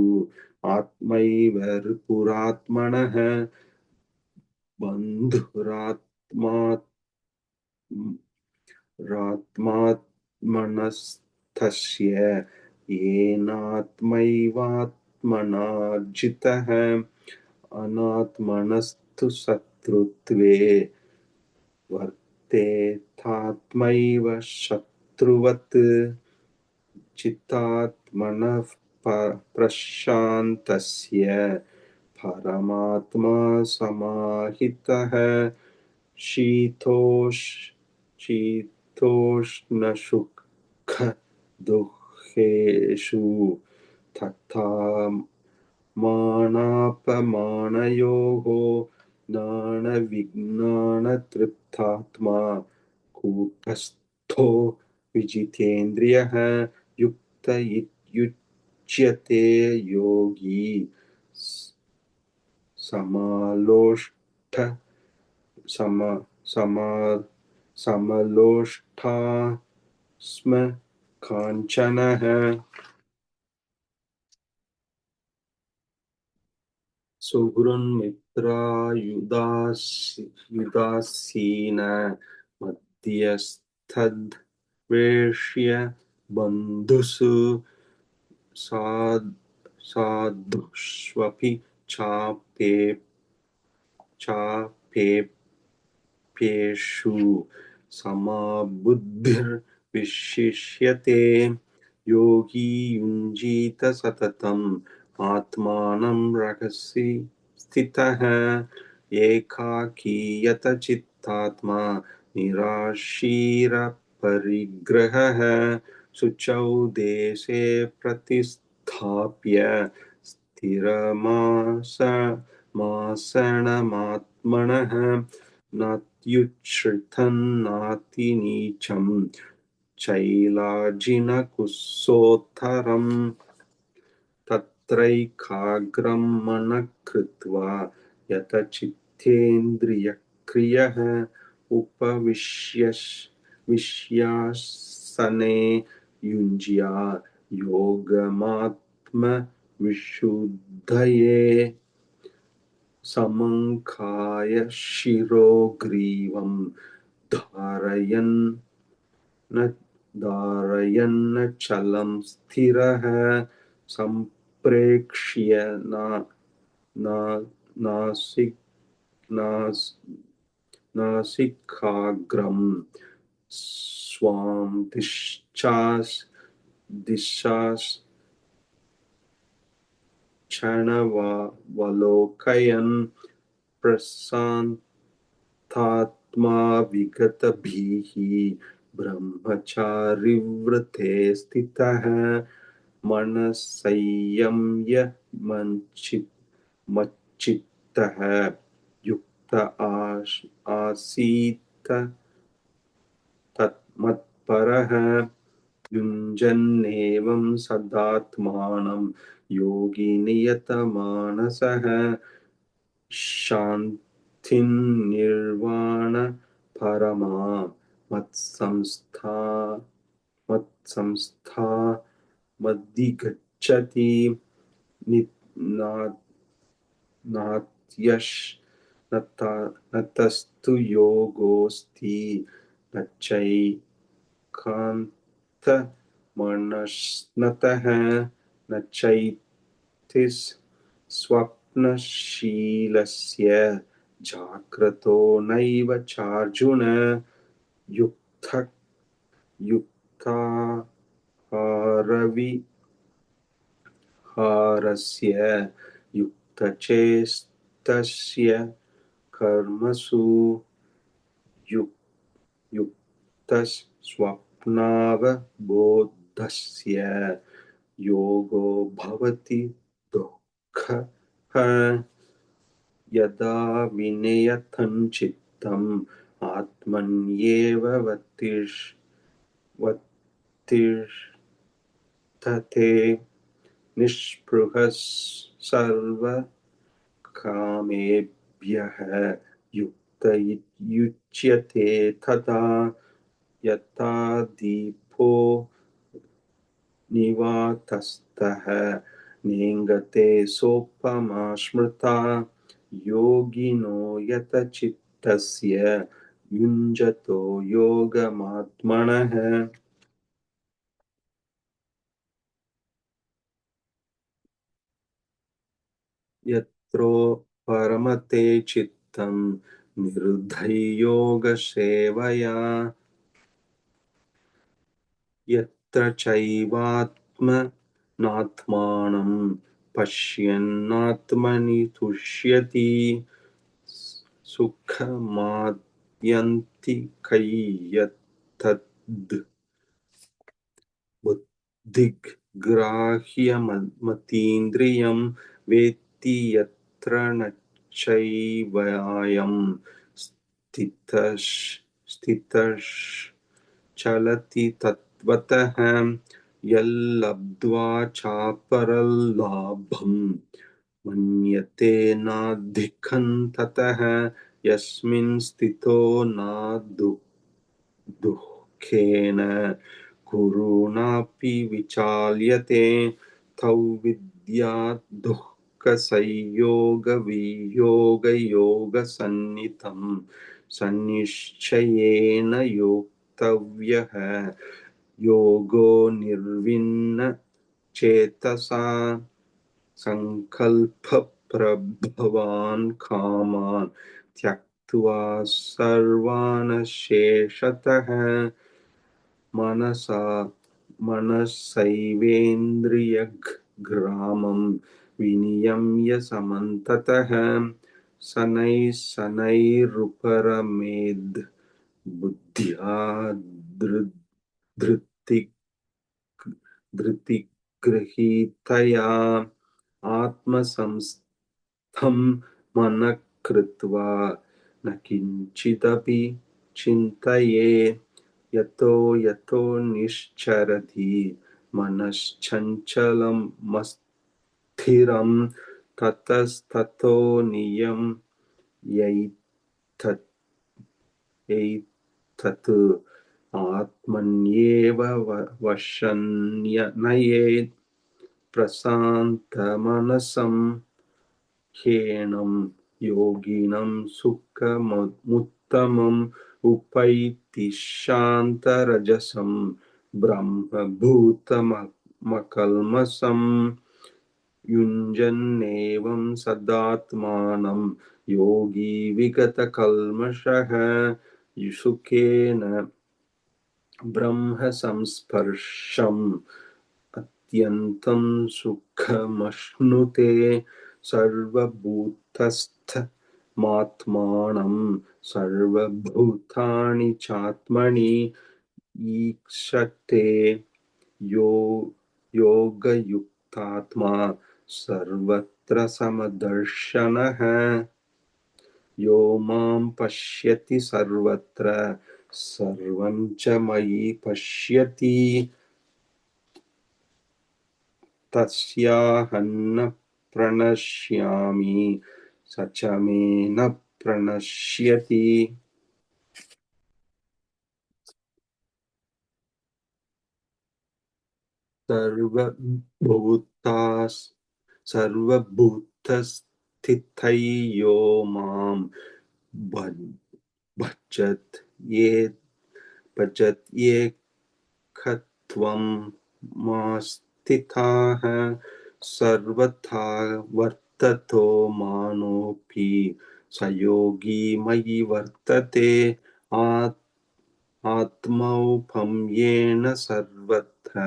आत्मैव रिपुरात्मनः बन्धुरात्मात्मनस्तस्य येनात्मैवात्मना जितः अनात्मनस्तु शत्रुत्वे वर्तेतात्मैव शत्रुवत् चित्तात्मनः प्रशान्तस्य परमात्मा समाहितः शीतोष शीतोष्णसुख दुःखेषु तथा मानापमानयोः ज्ञानविज्ञानतृप्तात्मा कूटस्थो विजितेन्द्रियः युक्त इत्युच्यते योगी समालोष्ठ सम समा समलोष्ठास्म काञ्चनः सुहृन्मित्रायुदासीन मध्यस्थद्वेष्य बन्धुषु साधु साधुष्वपि चाप्येषु समाबुद्धिर्विशिष्यते योगी युञ्जीत सततम् आत्मानं रहसि स्थितः एकाकी चित्तात्मा निराशीरपरिग्रहः शुचौ देशे प्रतिस्थाप्य स्थिरमासनमात्मनः नात्युच्छ्रितन्नातिनीचं चैलाजिनकुशोत्तरम् तत्रैकाग्रं मनः कृत्वा यतचित्तेन्द्रियक्रियः उपविश्य विश्यासने युञ्ज्या योगमात्मविशुद्धये समङ्काय शिरोग्रीवं धारयन् न धारयन्नचलं स्थिरः सम्प्रेक्ष्य ना- नासिक नास नासिकाग्रं स्वां दिशाश् क्षणवलोकयन् प्रशान्तात्मा विगतभीः ब्रह्मचारिव्रते स्थितः मनसंयम्य मच्चित्तः युक्त आसीत् तन्मत्परः युञ्जन्नेवं सदात्मानं योगी नियतमानसः शान्तिं निर्वाणपरमा मत्संस्था मद्धिगच्छति नि- ना- नात्यश् नतस्तु योगोऽस्ति न चैकान्तमनस्तः न चैतिस् स्वप्नशीलस्य जाग्रतो नैव चार्जुन युक्तः युक्ताहारस्य युक्तचेष्टस्य कर्मसु युक्तस्वप्नावबोधस्य योगो भवति दुःखः यदा विनयतं चित्तम् आत्मन्येव वतिष्ठते निःस्पृहः सर्वकामेभ्यः युक्त युच्यते तथा यथा दीपो निवातस्तः नेङ्गते सोपमा स्मृता योगिनो यतचित्तस्य युञ्जतो योगमात्मनः यत्रो परमते चित्तं निरुद्धं योगसेवया यत्र चैवात्मनात्मानं पश्यन्नात्मनि तुष्यति सुखमाद्यन्तिकै यत्तद् बुद्धिग्राह्यमतीन्द्रियं वेत्ति यत्र न चैवायं स्थितश्चलति तत्त्वतः यल्लब्ध्वा चापरलाभं मन्यते नाधिकं ततः यस्मिन् स्थितो न दुःखेन कुरुणापि विचाल्यते तौ विद्यात् दुःखसंयोगवियोगयोगसन्नितं सन्निश्चयेन योक्तव्यः योगो निर्विण्ण चेतसा संकल्पप्रभवान् कामान् त्यक्त्वा सर्वान् शेषतः मनसैवेन्द्रियग्रामं विनियम्य समन्ततः शनैः शनैरुपरमेद् बुद्ध्या धृतिगृहीतया आत्मसंस्थं मनः कृत्वा न किञ्चिदपि चिन्तयेत् यतो यतो निश्चरति मनश्चञ्चलमस्थिरं ततस्ततो नियम्यैतत् आत्मन्येव वशन्यनयेत् प्रशान्तमनसं ह्येनं योगिनं सुखमुत्तमम् उपैति शान्तरजसं ब्रह्मभूतमकल्मषं युञ्जन्नेवं सदात्मानं योगी विगतकल्मषः सुखेन ब्रह्मसंस्पर्शम् अत्यन्तं सुखमश्नुते सर्वभूतस्थमात्मानं सर्वभूतानि चात्मनि ईक्षते यो योगयुक्तात्मा सर्वत्र समदर्शनः यो मां पश्यति सर्वत्र सर्वं च मयि पश्यति तस्याहं न प्रणश्यामि स च मे न प्रणश्यति सर्वभूतस्थितै यो मां भजत्येकत्वं मास्थिताः सर्वथा वर्ततो मानोऽपि स योगी मयि वर्तते आत्मौपम्येन सर्वत्र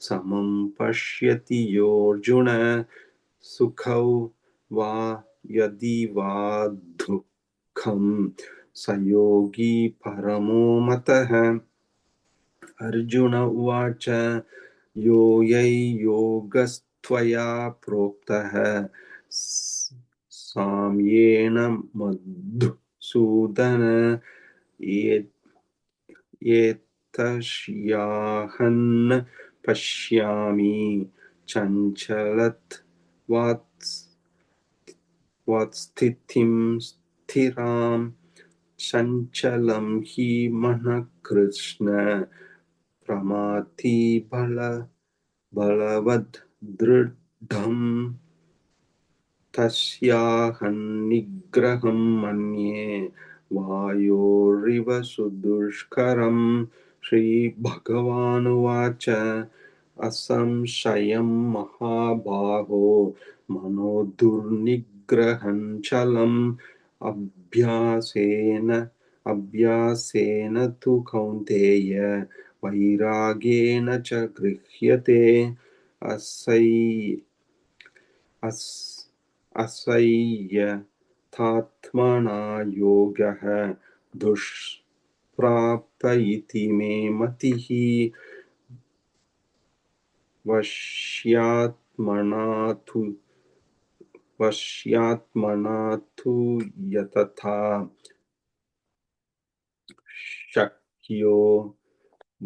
समं पश्यति योऽर्जुन सुखौ वा यदि वा दुःखं स योगी परमो मतः अर्जुन उवाच योगस्त्वया प्रोक्तः साम्येन मधुसूदन एतस्याहं पश्यामि चञ्चलत्वात्स्थितिं स्थिरां चञ्चलं हि मनः कृष्ण प्रमाथि बलवद् दृढम् तस्याहं निग्रहं मन्ये वायोरिव सुदुष्करम् श्रीभगवानुवाच असंशयं महाबाहो मनो दुर्निग्रहं चलम् अभ्यासेन तु कौन्तेय वैराग्येण च गृह्यते अस् असंयतात्मना योगः दुष्प्राप इति मे मतिः वश्यात्मना तु यतथा शक्यो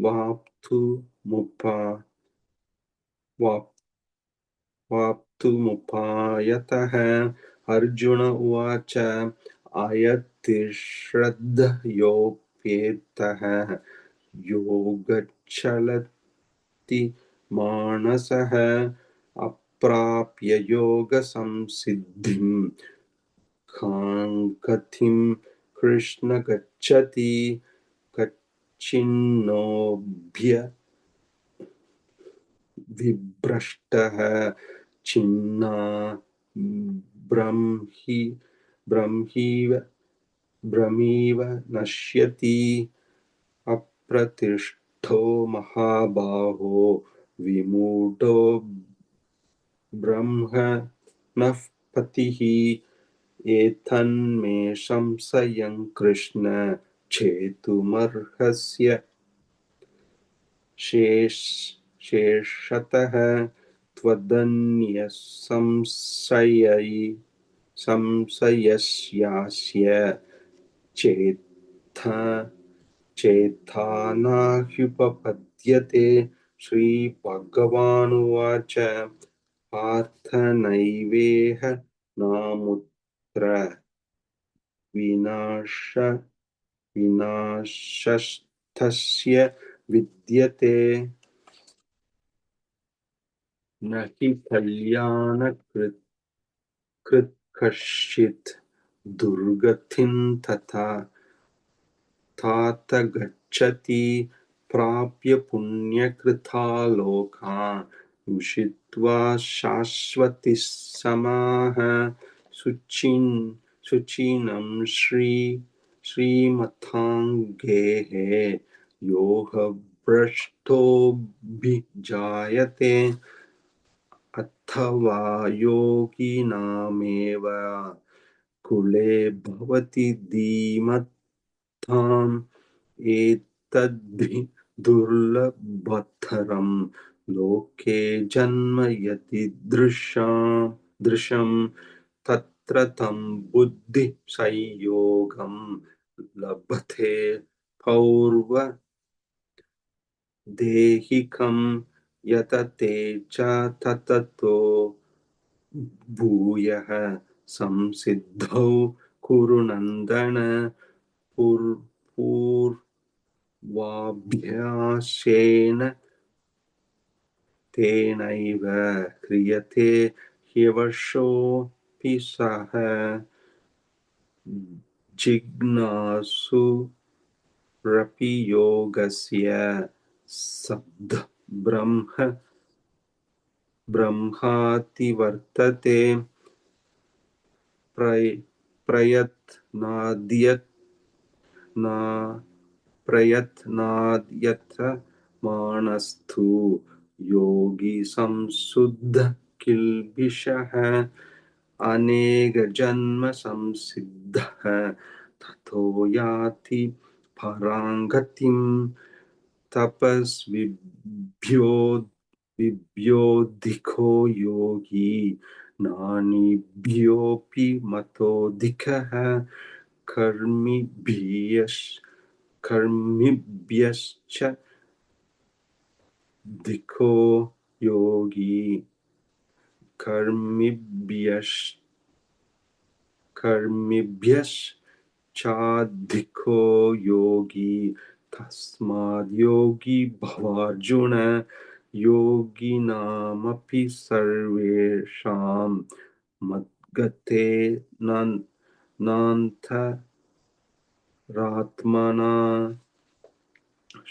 वाप्तुमुपा वाप्- वाप्तुमुपायतः अर्जुन उवाच आयतिश्रद्धयोपेतः योगच्छलति मानसः अप्राप्य योगसंसिद्धिं काङ्गतिं कृष्ण गच्छति कच्छिन्नो विभ्रष्टः छिन्ना ब्रह्मि ब्रह्मीव ब्रह्मीव नश्यति अप्रतिष्ठो महाबाहो विमूढो ब्रह्मणः पतिः एतन्मे संशयं कृष्ण छेतुमर्हस्य शेषतः संशयस्यास्य चेथा न ह्युपपद्यते श्रीभगवानुवाच पार्थ नैवेह नामुत्र विनाशस्तस्य विद्यते न हि कल्याणकृत् कश्चित् दुर्गतिं तात गच्छति प्राप्य पुण्यकृता लोकान् उषित्वा शाश्वती समाः शुचिनं श्रीमताङ्गेः योः भ्रष्टोऽभिजायते अथवा योगिनामेव कुले भवति धीमताम् एतद्धि दुर्लभतरं लोके जन्म दृशं तत्र तं बुद्धिसंयोगं लभते पौर्वदेहिकं यतते च तततो भूयः संसिद्धौ कुरु नन्दन पूर्वाभ्यासेन तेनैव क्रियते ह्यवशोऽपि सः जिज्ञासुरपि योगस्य ब्रह्माति वर्तते प्रयत्नाद्यतमानस्तु योगी संशुद्ध किल्बिषः अनेकजन्म संसिद्धः ततो याति परां गतिम् तपस्विभ्योऽधिको योगी ज्ञानिभ्योऽपि मतोऽधिकः कर्मिभ्यश्च धिको योगी कर्मिभ्यश्चाधिको योगी तस्माद् योगी भवार्जुन योगिनामपि सर्वेषां मद्गतेनान्तरात्मना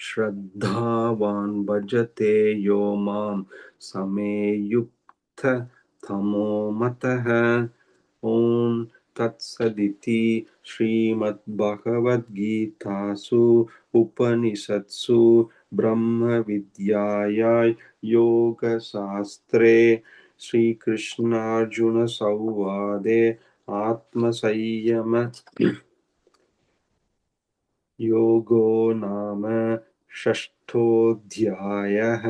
श्रद्धावान् भजते यो मां समे युक्ततमो मतः ॐ तत्सदिति श्रीमद्भगवद्गीतासु उपनिषत्सु ब्रह्मविद्यायां योगशास्त्रे श्रीकृष्णार्जुनसंवादे आत्मसंयम योगो नाम षष्ठोऽध्यायः।